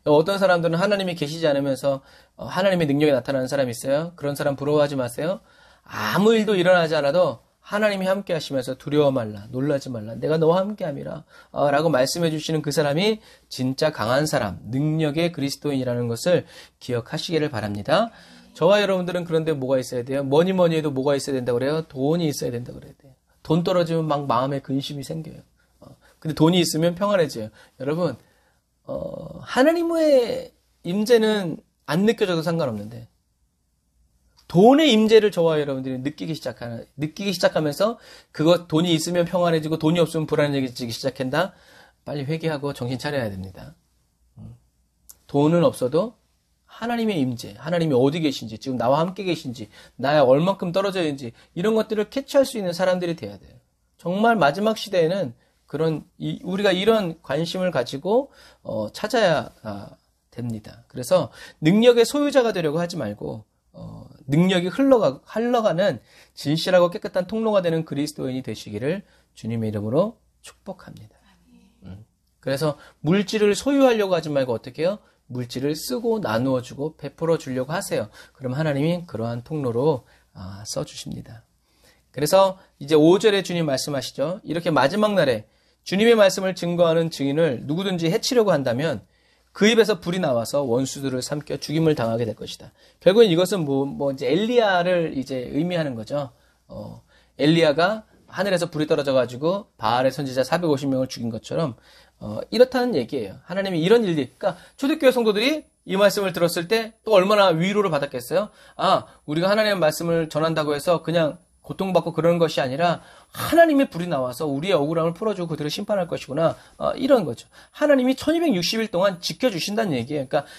A: 어떤 사람들은 하나님이 계시지 않으면서 하나님의 능력이 나타나는 사람이 있어요. 그런 사람 부러워하지 마세요. 아무 일도 일어나지 않아도 하나님이 함께 하시면서 두려워 말라, 놀라지 말라, 내가 너와 함께 함이라 라고 말씀해 주시는 그 사람이 진짜 강한 사람, 능력의 그리스도인이라는 것을 기억하시기를 바랍니다. 저와 여러분들은 그런데 뭐가 있어야 돼요? 뭐니 해도 뭐가 있어야 된다고 그래요? 돈이 있어야 된다고 그래야 돼요. 돈 떨어지면 막 마음에 근심이 생겨요. 근데 돈이 있으면 평안해져요. 여러분, 하나님의 임재는 안 느껴져도 상관없는데 돈의 임재를 저와 여러분들이 느끼기 시작하면서 돈이 있으면 평안해지고 돈이 없으면 불안해지기 시작한다. 빨리 회개하고 정신 차려야 됩니다. 돈은 없어도 하나님의 임재, 하나님이 어디 계신지, 지금 나와 함께 계신지, 나야 얼만큼 떨어져 있는지 이런 것들을 캐치할 수 있는 사람들이 돼야 돼요. 정말 마지막 시대에는 우리가 이런 관심을 가지고 찾아야 됩니다. 그래서 능력의 소유자가 되려고 하지 말고 능력이 흘러가는 진실하고 깨끗한 통로가 되는 그리스도인이 되시기를 주님의 이름으로 축복합니다. 그래서 물질을 소유하려고 하지 말고 어떻게 해요? 물질을 쓰고 나누어 주고 베풀어 주려고 하세요. 그럼 하나님이 그러한 통로로 써주십니다. 그래서 이제 5절에 주님 말씀하시죠. 이렇게 마지막 날에 주님의 말씀을 증거하는 증인을 누구든지 해치려고 한다면 그 입에서 불이 나와서 원수들을 삼켜 죽임을 당하게 될 것이다. 결국엔 이것은 이제 엘리야를 이제 의미하는 거죠. 엘리야가 하늘에서 불이 떨어져가지고 바알의 선지자 450명을 죽인 것처럼 이렇다는 얘기예요. 하나님이 이런 일들, 그러니까 초대교회 성도들이 이 말씀을 들었을 때 또 얼마나 위로를 받았겠어요? 우리가 하나님의 말씀을 전한다고 해서 그냥 고통받고 그러는 것이 아니라 하나님의 불이 나와서 우리의 억울함을 풀어주고 그들을 심판할 것이구나. 이런 거죠. 하나님이 1260일 동안 지켜주신다는 얘기예요. 그러니까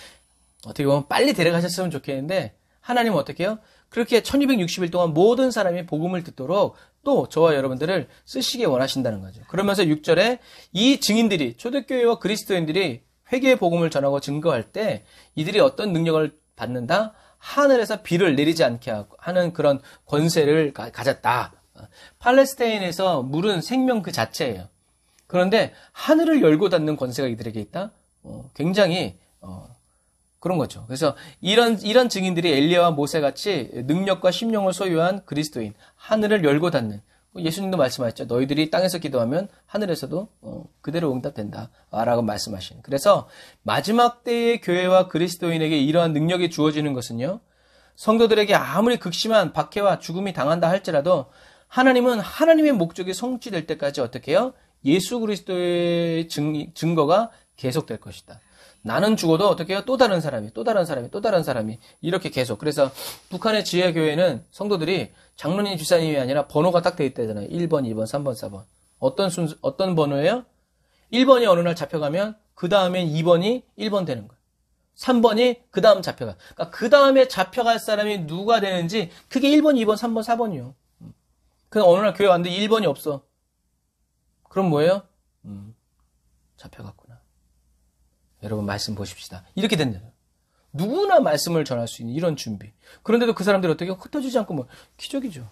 A: 어떻게 보면 빨리 데려가셨으면 좋겠는데 하나님은 어떻게 해요? 그렇게 1260일 동안 모든 사람이 복음을 듣도록 또 저와 여러분들을 쓰시기 원하신다는 거죠. 그러면서 6절에 이 증인들이, 초대교회와 그리스도인들이 회개의 복음을 전하고 증거할 때 이들이 어떤 능력을 받는다? 하늘에서 비를 내리지 않게 하는 그런 권세를 가졌다. 팔레스타인에서 물은 생명 그 자체예요. 그런데 하늘을 열고 닫는 권세가 이들에게 있다? 굉장히 그런 거죠. 그래서 이런 증인들이 엘리야와 모세같이 능력과 심령을 소유한 그리스도인, 하늘을 열고 닫는, 예수님도 말씀하셨죠. 너희들이 땅에서 기도하면 하늘에서도 그대로 응답된다 라고 말씀하신. 그래서 마지막 때의 교회와 그리스도인에게 이러한 능력이 주어지는 것은요, 성도들에게 아무리 극심한 박해와 죽음이 당한다 할지라도 하나님은 하나님의 목적이 성취될 때까지 어떻게 해요? 예수 그리스도의 증거가 계속될 것이다. 나는 죽어도 어떻게 해요? 또 다른 사람이 이렇게 계속. 그래서 북한의 지혜교회는 성도들이 장로님, 집사님이 아니라 번호가 딱 돼 있다잖아요. 1번, 2번, 3번, 4번. 어떤 번호예요? 1번이 어느 날 잡혀가면 그 다음엔 2번이 1번 되는 거예요. 3번이 그 다음 잡혀가. 그러니까 그 다음에 잡혀갈 사람이 누가 되는지 그게 1번, 2번, 3번, 4번이요. 그냥 어느 날 교회 왔는데 1번이 없어. 그럼 뭐예요? 잡혀갔구나. 여러분 말씀 보십시다. 이렇게 된다요. 누구나 말씀을 전할 수 있는 이런 준비. 그런데도 그 사람들이 어떻게 흩어지지 않고 기적이죠.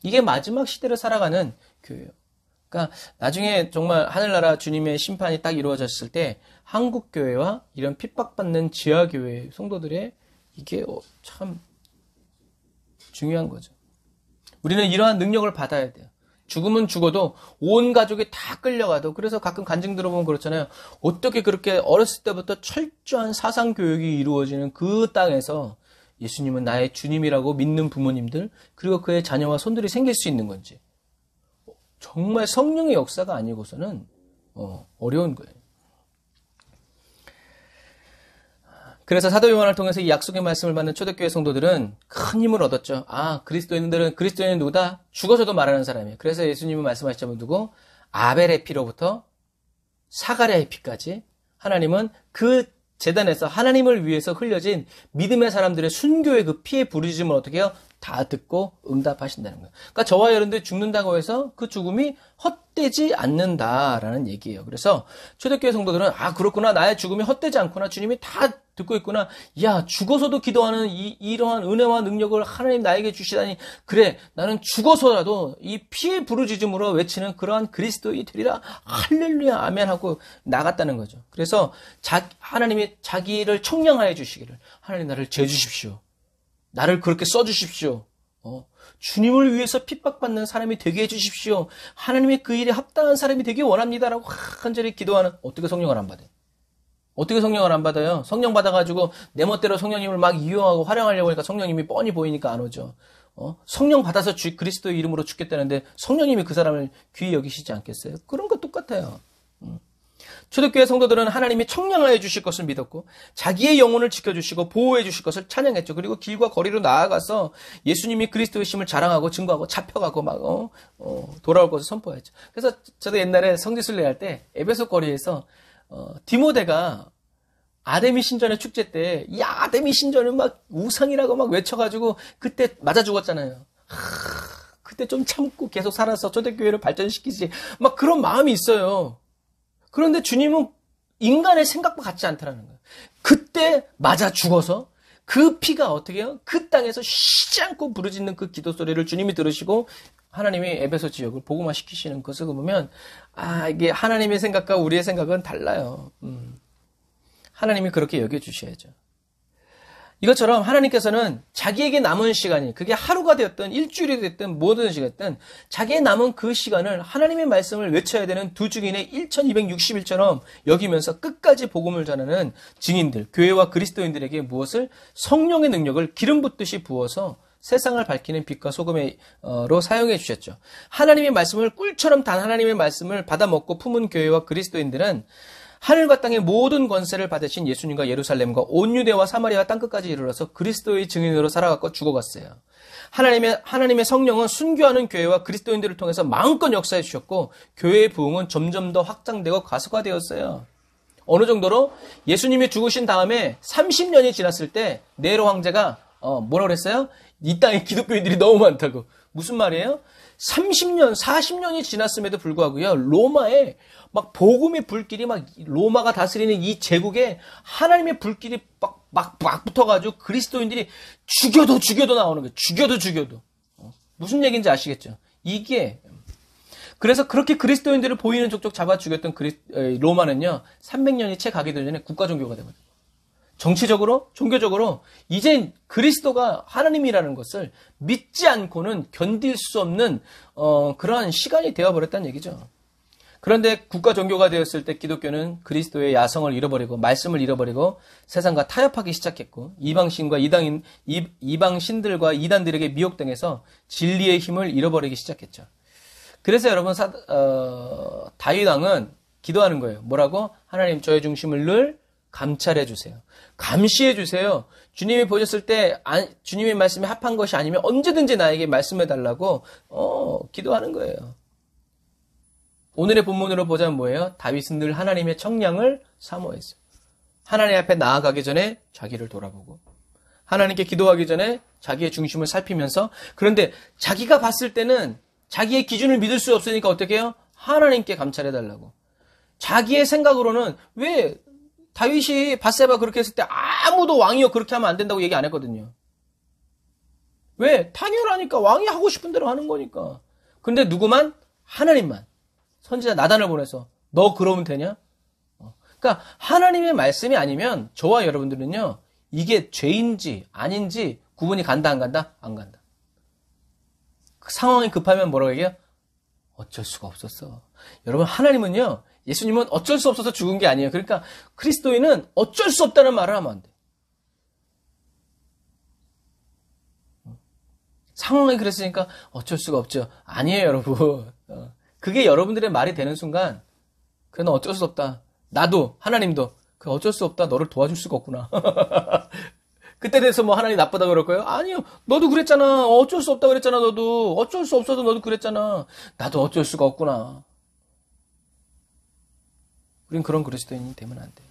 A: 이게 마지막 시대를 살아가는 교회예요. 그러니까 나중에 정말 하늘나라 주님의 심판이 딱 이루어졌을 때 한국 교회와 이런 핍박받는 지하 교회 성도들의 이게 참 중요한 거죠. 우리는 이러한 능력을 받아야 돼요. 죽으면 죽어도 온 가족이 다 끌려가도, 그래서 가끔 간증 들어보면 그렇잖아요. 어떻게 그렇게 어렸을 때부터 철저한 사상 교육이 이루어지는 그 땅에서 예수님은 나의 주님이라고 믿는 부모님들, 그리고 그의 자녀와 손들이 생길 수 있는 건지. 정말 성령의 역사가 아니고서는 어려운 거예요. 그래서 사도 요한을 통해서 이 약속의 말씀을 받는 초대교회 성도들은 큰 힘을 얻었죠. 그리스도인은 누구다? 죽어서도 말하는 사람이에요. 그래서 예수님은 말씀하셨자면 누구? 아벨의 피로부터 사가랴의 피까지 하나님은 그 제단에서 하나님을 위해서 흘려진 믿음의 사람들의 순교의 그 피의 부르짖음을 어떻게 해요? 다 듣고 응답하신다는 거예요. 그러니까 저와 여러분들이 죽는다고 해서 그 죽음이 헛되지 않는다라는 얘기예요. 그래서 초대교회 성도들은 그렇구나, 나의 죽음이 헛되지 않구나, 주님이 다 듣고 있구나. 야, 죽어서도 기도하는 이러한 은혜와 능력을 하나님 나에게 주시다니, 그래, 나는 죽어서라도 이 피의 부르짖음으로 외치는 그러한 그리스도인이 되리라, 할렐루야, 아멘 하고 나갔다는 거죠. 그래서 하나님이 자기를 청량하여 주시기를, 하나님 나를 죄주십시오, 나를 그렇게 써주십시오, 주님을 위해서 핍박받는 사람이 되게 해주십시오, 하나님의 그 일에 합당한 사람이 되기 원합니다라고 간절히 기도하는. 어떻게 성령을 안 받아요? 어떻게 성령을 안 받아요? 성령 받아가지고 내 멋대로 성령님을 막 이용하고 활용하려고 하니까 성령님이 뻔히 보이니까 안 오죠. 성령 받아서 그리스도의 이름으로 죽겠다는데 성령님이 그 사람을 귀히 여기시지 않겠어요? 그런 거 똑같아요. 초대교회 성도들은 하나님이 청량하여 주실 것을 믿었고 자기의 영혼을 지켜주시고 보호해 주실 것을 찬양했죠. 그리고 길과 거리로 나아가서 예수님이 그리스도의 심을 자랑하고 증거하고 잡혀가고 막 돌아올 것을 선포했죠. 그래서 저도 옛날에 성지순례 할 때 에베소 거리에서 디모데가 아데미 신전의 축제 때 이 아데미 신전은 막 우상이라고 막 외쳐가지고 그때 맞아 죽었잖아요. 그때 좀 참고 계속 살아서 초대교회를 발전시키지, 막 그런 마음이 있어요. 그런데 주님은 인간의 생각과 같지 않다라는 거예요. 그때 맞아 죽어서 그 피가 어떻게 해요? 그 땅에서 쉬지 않고 부르짖는 그 기도 소리를 주님이 들으시고 하나님이 에베소 지역을 복음화 시키시는 것을 보면 이게 하나님의 생각과 우리의 생각은 달라요. 하나님이 그렇게 여겨주셔야죠. 이것처럼 하나님께서는 자기에게 남은 시간이, 그게 하루가 되었든 일주일이 됐든 뭐든 시간이든 자기의 남은 그 시간을 하나님의 말씀을 외쳐야 되는 두 증인의 1260일처럼 여기면서 끝까지 복음을 전하는 증인들, 교회와 그리스도인들에게 무엇을? 성령의 능력을 기름 붓듯이 부어서 세상을 밝히는 빛과 소금으로 사용해 주셨죠. 하나님의 말씀을 꿀처럼 단 하나님의 말씀을 받아먹고 품은 교회와 그리스도인들은 하늘과 땅의 모든 권세를 받으신 예수님과 예루살렘과 온 유대와 사마리아 땅끝까지 이르러서 그리스도의 증인으로 살아갔고 죽어갔어요. 하나님의 성령은 순교하는 교회와 그리스도인들을 통해서 마음껏 역사해 주셨고 교회의 부흥은 점점 더 확장되고 가속화되었어요. 어느 정도로 예수님이 죽으신 다음에 30년이 지났을 때 네로 황제가 뭐라 그랬어요? 이 땅에 기독교인들이 너무 많다고. 무슨 말이에요? 30년, 40년이 지났음에도 불구하고요. 로마에 막 복음의 불길이 막 로마가 다스리는 이 제국에 하나님의 불길이 막 붙어가지고 그리스도인들이 죽여도 나오는 거예요. 죽여도. 무슨 얘기인지 아시겠죠? 이게 그래서 그렇게 그리스도인들을 보이는 족족 잡아 죽였던 로마는요. 300년이 채 가기도 전에 국가 종교가 되거든요. 정치적으로, 종교적으로 이젠 그리스도가 하나님이라는 것을 믿지 않고는 견딜 수 없는 그러한 시간이 되어버렸다는 얘기죠. 그런데 국가 종교가 되었을 때 기독교는 그리스도의 야성을 잃어버리고 말씀을 잃어버리고 세상과 타협하기 시작했고 이방신들과 이단들에게 미혹당해서 진리의 힘을 잃어버리기 시작했죠. 그래서 여러분 다윗 왕은 기도하는 거예요. 뭐라고? 하나님 저의 중심을 늘 감찰해 주세요. 감시해 주세요. 주님이 보셨을 때 주님의 말씀에 합한 것이 아니면 언제든지 나에게 말씀해 달라고 기도하는 거예요. 오늘의 본문으로 보자면 뭐예요? 다윗은 늘 하나님의 청량을 사모했어요. 하나님 앞에 나아가기 전에 자기를 돌아보고 하나님께 기도하기 전에 자기의 중심을 살피면서 그런데 자기가 봤을 때는 자기의 기준을 믿을 수 없으니까 어떻게 해요? 하나님께 감찰해 달라고. 자기의 생각으로는 왜 다윗이 밧세바 그렇게 했을 때 아무도 왕이요 그렇게 하면 안 된다고 얘기 안 했거든요. 왜? 당연하니까 왕이 하고 싶은 대로 하는 거니까. 근데 누구만? 하나님만. 선지자 나단을 보내서 너 그러면 되냐? 그러니까 하나님의 말씀이 아니면 저와 여러분들은요. 이게 죄인지 아닌지 구분이 간다 안 간다? 안 간다. 상황이 급하면 뭐라고 얘기해요? 어쩔 수가 없었어. 여러분 하나님은요. 예수님은 어쩔 수 없어서 죽은 게 아니에요. 그러니까 그리스도인은 어쩔 수 없다는 말을 하면 안 돼. 상황이 그랬으니까 어쩔 수가 없죠. 아니에요, 여러분. 그게 여러분들의 말이 되는 순간 그래 너 어쩔 수 없다. 나도 하나님도 그 어쩔 수 없다. 너를 도와줄 수가 없구나. 그때 돼서 뭐 하나님 나쁘다 그럴 거예요? 아니요. 너도 그랬잖아. 어쩔 수 없다 그랬잖아. 너도. 어쩔 수 없어도 너도 그랬잖아. 나도 어쩔 수가 없구나. 우린 그런 그리스도인이 되면 안 돼요.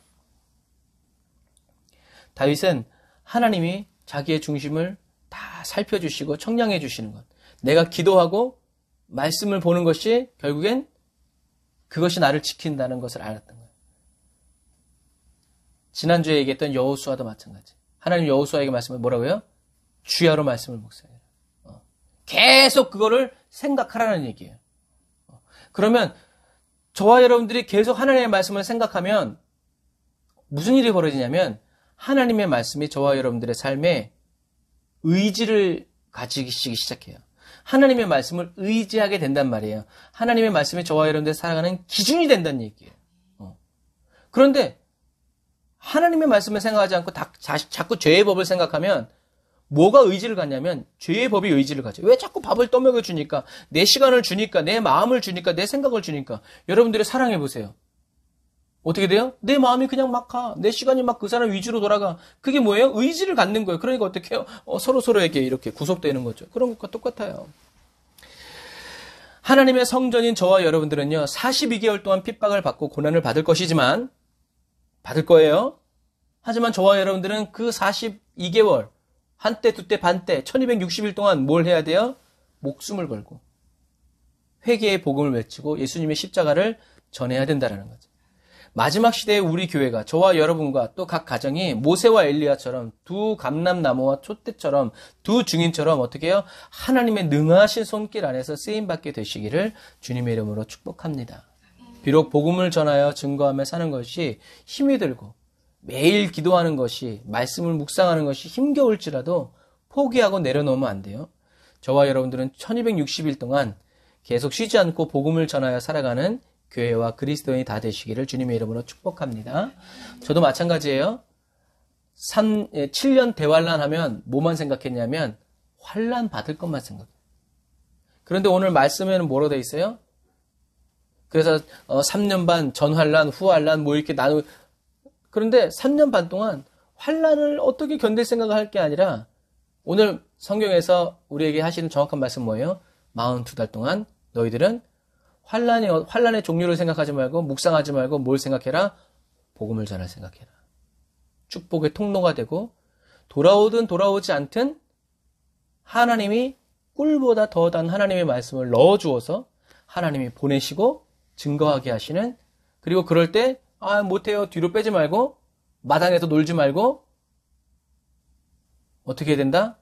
A: 다윗은 하나님이 자기의 중심을 다 살펴주시고 청량해 주시는 것. 내가 기도하고 말씀을 보는 것이 결국엔 그것이 나를 지킨다는 것을 알았던 거예요. 지난주에 얘기했던 여호수아도 마찬가지. 하나님 여호수아에게 말씀을 뭐라고요? 주야로 말씀을 묵상해라. 계속 그거를 생각하라는 얘기예요. 그러면 저와 여러분들이 계속 하나님의 말씀을 생각하면 무슨 일이 벌어지냐면 하나님의 말씀이 저와 여러분들의 삶에 의지를 가지기 시작해요. 하나님의 말씀을 의지하게 된단 말이에요. 하나님의 말씀이 저와 여러분들이 살아가는 기준이 된다는 얘기예요. 그런데 하나님의 말씀을 생각하지 않고 자꾸 죄의 법을 생각하면 뭐가 의지를 갖냐면 죄의 법이 의지를 가져. 왜 자꾸 밥을 떠먹여 주니까, 내 시간을 주니까, 내 마음을 주니까, 내 생각을 주니까. 여러분들의 사랑해 보세요. 어떻게 돼요? 내 마음이 그냥 막 가. 내 시간이 막 그 사람 위주로 돌아가. 그게 뭐예요? 의지를 갖는 거예요. 그러니까 어떻게 해요? 서로에게 이렇게 구속되는 거죠. 그런 것과 똑같아요. 하나님의 성전인 저와 여러분들은요, 42개월 동안 핍박을 받고 고난을 받을 것이지만, 받을 거예요. 하지만 저와 여러분들은 그 42개월, 한때, 두때, 반때, 1260일 동안 뭘 해야 돼요? 목숨을 걸고 회개의 복음을 외치고 예수님의 십자가를 전해야 된다는 거죠. 마지막 시대의 우리 교회가 저와 여러분과 또 각 가정이 모세와 엘리야처럼 두 감람나무와 촛대처럼 두 증인처럼 어떻게 해요? 하나님의 능하신 손길 안에서 쓰임받게 되시기를 주님의 이름으로 축복합니다. 비록 복음을 전하여 증거하며 사는 것이 힘이 들고 매일 기도하는 것이, 말씀을 묵상하는 것이 힘겨울지라도 포기하고 내려놓으면 안 돼요. 저와 여러분들은 1260일 동안 계속 쉬지 않고 복음을 전하여 살아가는 교회와 그리스도인이 다 되시기를 주님의 이름으로 축복합니다. 저도 마찬가지예요. 7년 대환란 하면 뭐만 생각했냐면 환란 받을 것만 생각해요. 그런데 오늘 말씀에는 뭐로 되어 있어요? 그래서 3년 반 전환란, 후환란 뭐 이렇게 그런데 3년 반 동안 환란을 어떻게 견딜 생각을 할 게 아니라 오늘 성경에서 우리에게 하시는 정확한 말씀 뭐예요? 42달 동안 너희들은 환란의 종류를 생각하지 말고 묵상하지 말고 뭘 생각해라? 복음을 전할 생각해라. 축복의 통로가 되고 돌아오든 돌아오지 않든 하나님이 꿀보다 더 단 하나님의 말씀을 넣어주어서 하나님이 보내시고 증거하게 하시는, 그리고 그럴 때 못해요 뒤로 빼지 말고 마당에서 놀지 말고 어떻게 해야 된다?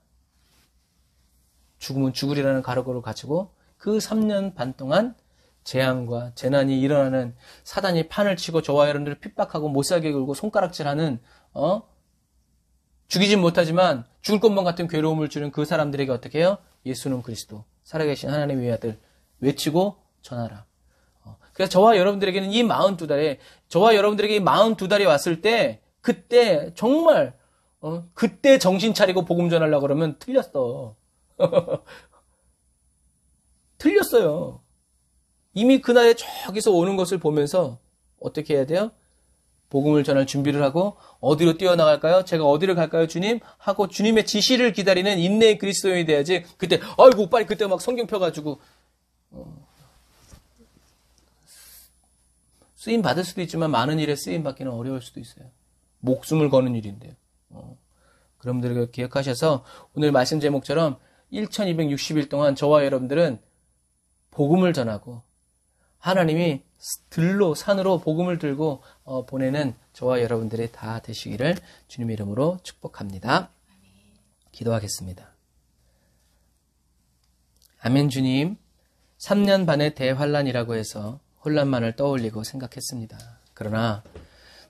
A: 죽으면 죽으리라는 가르고를 가지고 그 3년 반 동안 재앙과 재난이 일어나는, 사단이 판을 치고 저와 여러분들을 핍박하고 못살게 굴고 손가락질하는 죽이진 못하지만 죽을 것만 같은 괴로움을 주는 그 사람들에게 어떻게 해요? 예수는 그리스도 살아계신 하나님의 아들 외치고 전하라. 그래서 저와 여러분들에게는 이 42달에, 저와 여러분들에게 이 42달이 왔을 때, 그때 정말 그때 정신 차리고 복음 전하려고 그러면 틀렸어. 틀렸어요. 이미 그날에 저기서 오는 것을 보면서 어떻게 해야 돼요? 복음을 전할 준비를 하고, 어디로 뛰어나갈까요? 제가 어디로 갈까요, 주님? 하고 주님의 지시를 기다리는 인내의 그리스도인이 돼야지. 그때 아이고 빨리 그때 막 성경 펴가지고 쓰임 받을 수도 있지만 많은 일에 쓰임 받기는 어려울 수도 있어요. 목숨을 거는 일인데요. 그럼들 기억하셔서 오늘 말씀 제목처럼 1260일 동안 저와 여러분들은 복음을 전하고, 하나님이 들로 산으로 복음을 들고 보내는 저와 여러분들이 다 되시기를 주님의 이름으로 축복합니다. 기도하겠습니다. 아멘. 주님, 3년 반의 대환란이라고 해서 혼란만을 떠올리고 생각했습니다. 그러나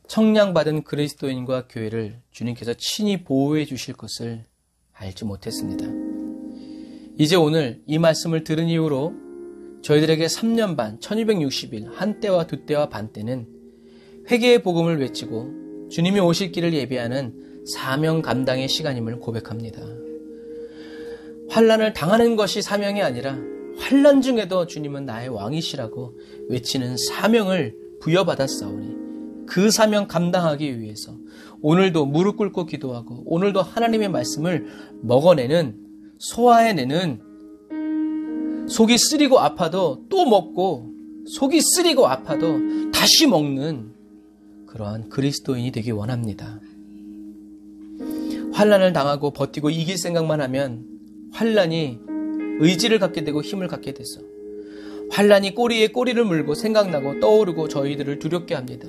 A: 청량받은 그리스도인과 교회를 주님께서 친히 보호해 주실 것을 알지 못했습니다. 이제 오늘 이 말씀을 들은 이후로 저희들에게 3년 반, 1260일, 한때와 두때와 반때는 회개의 복음을 외치고 주님이 오실 길을 예비하는 사명 감당의 시간임을 고백합니다. 환난을 당하는 것이 사명이 아니라 환난 중에도 주님은 나의 왕이시라고 외치는 사명을 부여받았사오니, 그 사명 감당하기 위해서 오늘도 무릎 꿇고 기도하고, 오늘도 하나님의 말씀을 먹어내는, 소화해내는, 속이 쓰리고 아파도 또 먹고, 속이 쓰리고 아파도 다시 먹는 그러한 그리스도인이 되기 원합니다. 환난을 당하고 버티고 이길 생각만 하면 환난이 의지를 갖게 되고 힘을 갖게 돼서 환난이 꼬리에 꼬리를 물고 생각나고 떠오르고 저희들을 두렵게 합니다.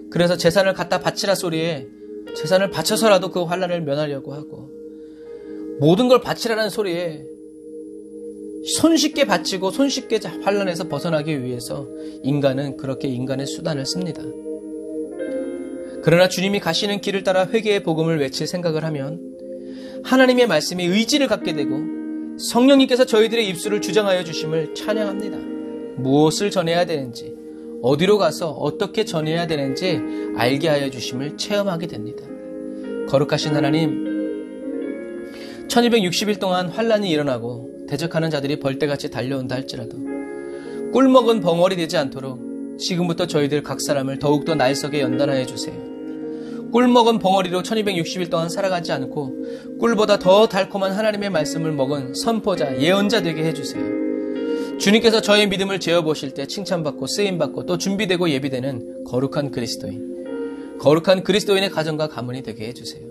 A: 그래서 재산을 갖다 바치라 소리에 재산을 바쳐서라도 그 환난을 면하려고 하고, 모든 걸 바치라는 소리에 손쉽게 바치고 손쉽게 환난에서 벗어나기 위해서 인간은 그렇게 인간의 수단을 씁니다. 그러나 주님이 가시는 길을 따라 회개의 복음을 외칠 생각을 하면 하나님의 말씀에 의지를 갖게 되고, 성령님께서 저희들의 입술을 주장하여 주심을 찬양합니다. 무엇을 전해야 되는지, 어디로 가서 어떻게 전해야 되는지 알게 하여 주심을 체험하게 됩니다. 거룩하신 하나님, 1260일 동안 환난이 일어나고 대적하는 자들이 벌떼같이 달려온다 할지라도 꿀먹은 벙어리 되지 않도록 지금부터 저희들 각 사람을 더욱더 날석에 연단하여 주세요. 꿀먹은 벙어리로 1260일 동안 살아가지 않고 꿀보다 더 달콤한 하나님의 말씀을 먹은 선포자, 예언자 되게 해주세요. 주님께서 저의 믿음을 재어보실 때 칭찬받고 쓰임받고 또 준비되고 예비되는 거룩한 그리스도인, 거룩한 그리스도인의 가정과 가문이 되게 해주세요.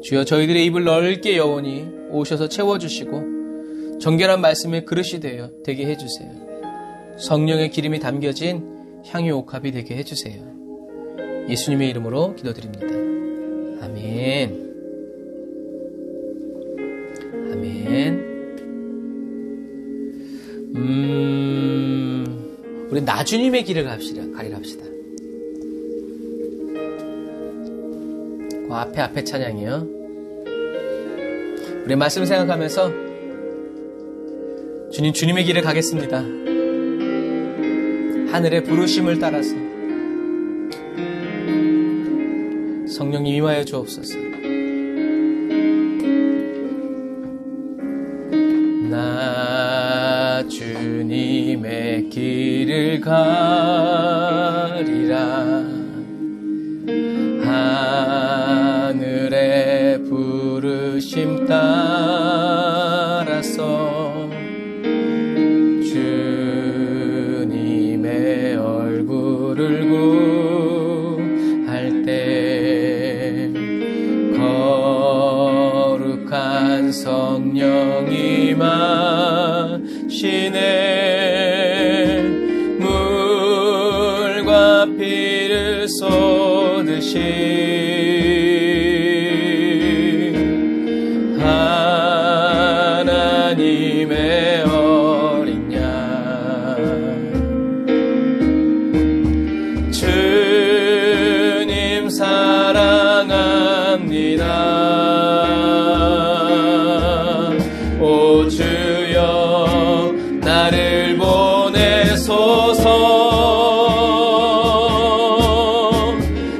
A: 주여, 저희들의 입을 넓게 여원히 오셔서 채워주시고 정결한 말씀의 그릇이 되게 해주세요. 성령의 기름이 담겨진 향유 옥합이 되게 해주세요. 예수님의 이름으로 기도드립니다. 아멘. 아멘. 우리 나주님의 길을 가리라 합시다. 그 앞에 찬양이요. 우리 말씀 생각하면서 주님의 길을 가겠습니다. 하늘의 부르심을 따라서 성령님 임하여 주옵소서. 나 주님의 길을 가리라. 하늘의 부르심 따라서 주님의 얼굴을 구할 때 부르신 하나님의 어린 양, 주님 사랑합니다. 오 주여 나를 보내소서.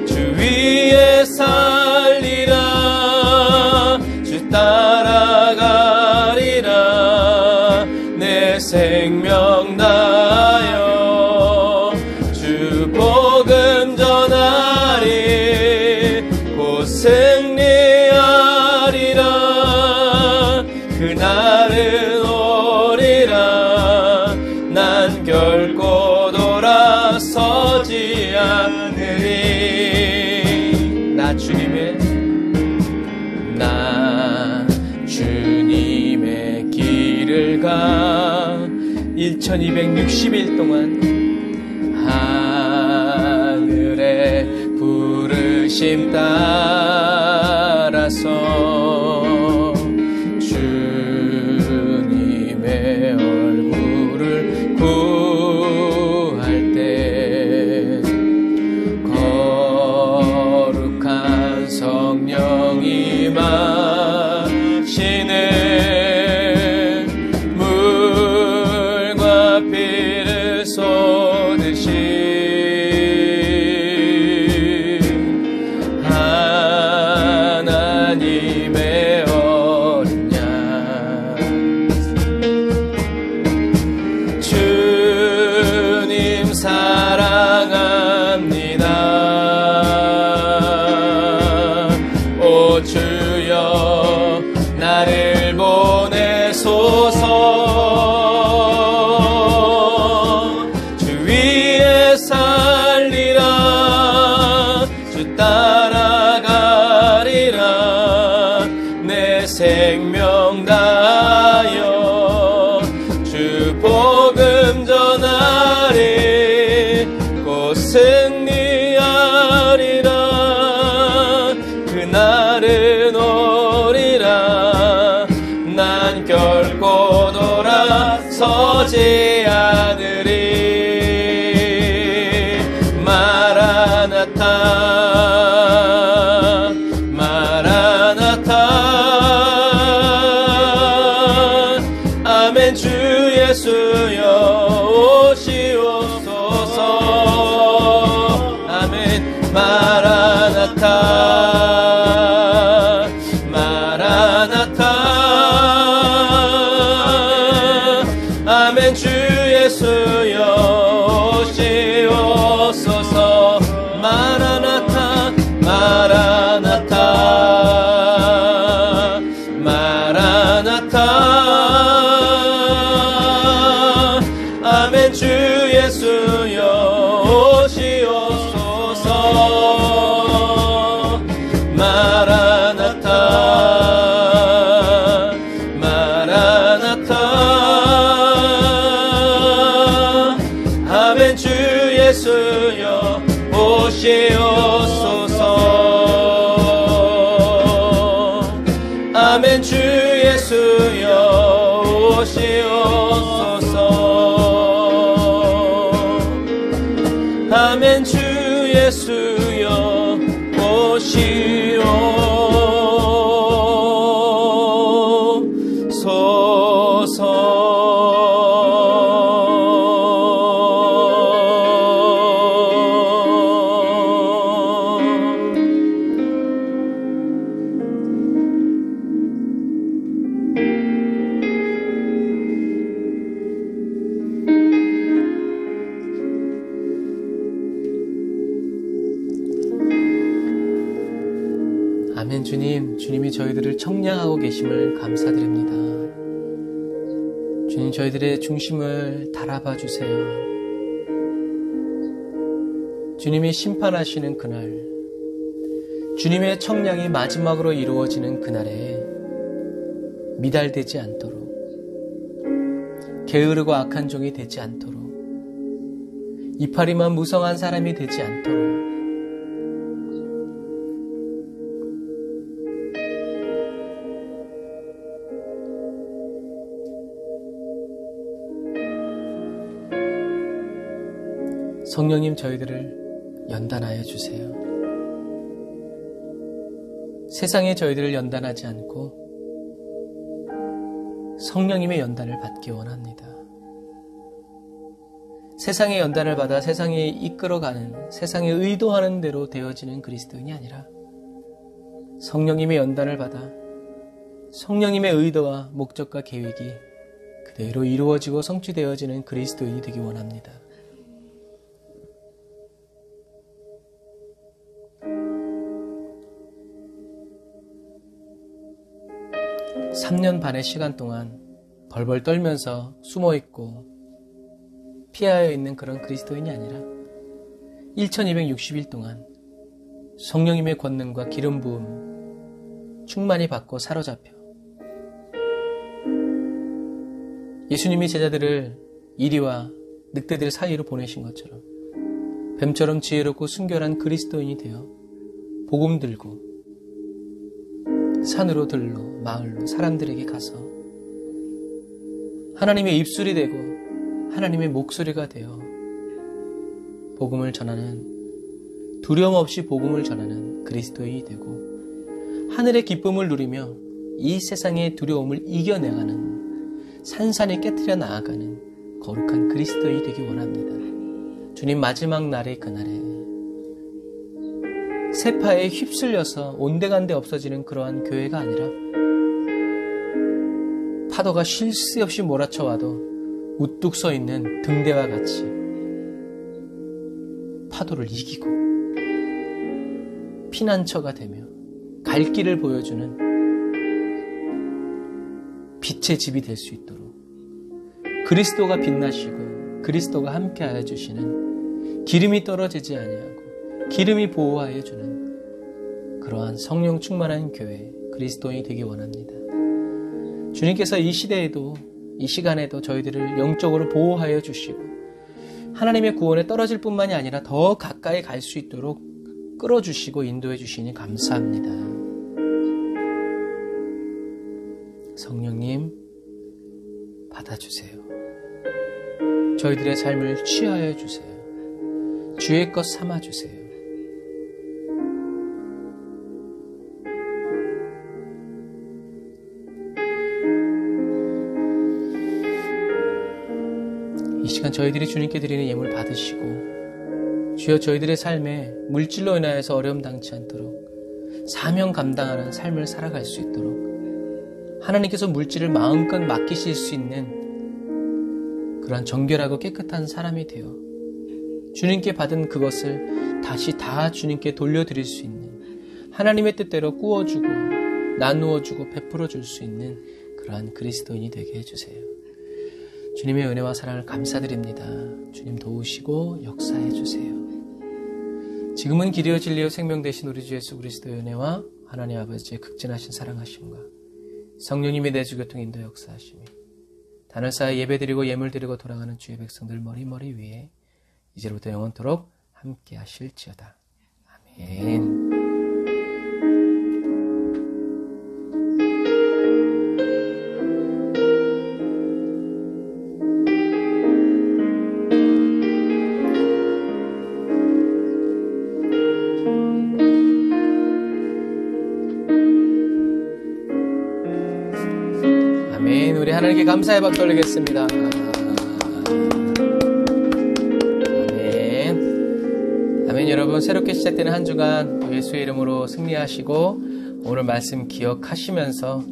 A: 주 위에 살리라. 주 따라가리라. 내 생명 다하여 주 복음 전하리. 곧 승리하리라. 그날은 오리라. 난 결코 돌아서지 않으리. 나 주님의 길을 가 1260일 동안 하늘의 부르심 따라서 주님의 얼굴을 구할 때 거룩한 성령이 마시는 물과 피를 쏟으시 하나님의 어린 양, 주님 사랑합니다. 오 주여 나를 보내소서. 주 위에 살리라. 주 따라가리라. 내 생명 다하여 주 복음 전하리. 곧 승리하리라. 그날은 오리라. 난 결코 돌아서지 않으리. 마라나타 마라나타. 아멘. 주 예수여 오시옵소서. 아멘. 마라나타 마라나타. 아멘. 주 예수여 오시옵소서. 마라나타 마라나타 마라나타. 아멘. 주 예수여 오시옵소서. 마라나타 마라나타. 아멘. 주 예수여 오시옵소서. 아멘. 주 예수여 오시옵소서. 아멘. 주 예수여 아멘. 주님이 저희들을 청량하고 계심을 감사드립니다. 주님, 저희들의 중심을 달아봐 주세요. 주님이 심판하시는 그날, 주님의 청량이 마지막으로 이루어지는 그날에 미달되지 않도록, 게으르고 악한 종이 되지 않도록, 이파리만 무성한 사람이 되지 않도록 성령님 저희들을 연단하여 주세요. 세상에 저희들을 연단하지 않고 성령님의 연단을 받기 원합니다. 세상의 연단을 받아 세상에 이끌어가는, 세상에 의도하는 대로 되어지는 그리스도인이 아니라 성령님의 연단을 받아 성령님의 의도와 목적과 계획이 그대로 이루어지고 성취되어지는 그리스도인이 되기 원합니다. (3년) 반의 시간 동안 벌벌 떨면서 숨어있고 피하여 있는 그런 그리스도인이 아니라 1260일 동안 성령님의 권능과 기름 부음 충만히 받고 사로잡혀 예수님이 제자들을 이리와 늑대들 사이로 보내신 것처럼 뱀처럼 지혜롭고 순결한 그리스도인이 되어 복음 들고 산으로 들로 마을로 사람들에게 가서 하나님의 입술이 되고 하나님의 목소리가 되어 복음을 전하는, 두려움 없이 복음을 전하는 그리스도인이 되고 하늘의 기쁨을 누리며 이 세상의 두려움을 이겨내가는, 산산이 깨트려 나아가는 거룩한 그리스도인이 되기 원합니다. 주님 마지막 날의 그날에 세파에 휩쓸려서 온데간데 없어지는 그러한 교회가 아니라 파도가 쉴 새 없이 몰아쳐와도 우뚝 서 있는 등대와 같이 파도를 이기고 피난처가 되며 갈 길을 보여주는 빛의 집이 될 수 있도록 그리스도가 빛나시고 그리스도가 함께하여 주시는, 기름이 떨어지지 아니하고 기름이 보호하여 주는 그러한 성령 충만한 교회, 그리스도인이 되기 원합니다. 주님께서 이 시대에도, 이 시간에도 저희들을 영적으로 보호하여 주시고 하나님의 구원에 떨어질 뿐만이 아니라 더 가까이 갈 수 있도록 끌어주시고 인도해 주시니 감사합니다. 성령님 받아주세요. 저희들의 삶을 취하여 주세요. 주의 것 삼아주세요. 이 시간 저희들이 주님께 드리는 예물 받으시고 주여 저희들의 삶에 물질로 인하여서 어려움 당치 않도록 사명 감당하는 삶을 살아갈 수 있도록 하나님께서 물질을 마음껏 맡기실 수 있는 그러한 정결하고 깨끗한 사람이 되어 주님께 받은 그것을 다시 다 주님께 돌려드릴 수 있는, 하나님의 뜻대로 꾸어주고 나누어주고 베풀어줄 수 있는 그러한 그리스도인이 되게 해주세요. 주님의 은혜와 사랑을 감사드립니다. 주님 도우시고 역사해 주세요. 지금은 길이요 진리요 생명 되신 우리 주 예수 그리스도의 은혜와 하나님 아버지의 극진하신 사랑하심과 성령님의 내주 교통 인도 역사하심이 단을 쌓아 예배드리고 예물드리고 돌아가는 주의 백성들 머리 위에 이제부터 영원토록 함께 하실지어다. 아멘. 아멘. 우리 하나님께 감사의 박수 올리겠습니다. 여러분, 새롭게 시작되는 한 주간 예수의 이름으로 승리하시고 오늘 말씀 기억하시면서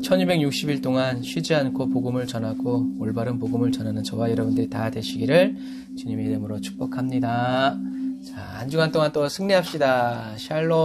A: 1260일 동안 쉬지 않고 복음을 전하고 올바른 복음을 전하는 저와 여러분들이 다 되시기를 주님의 이름으로 축복합니다. 자, 한 주간 동안 또 승리합시다. 샬롬.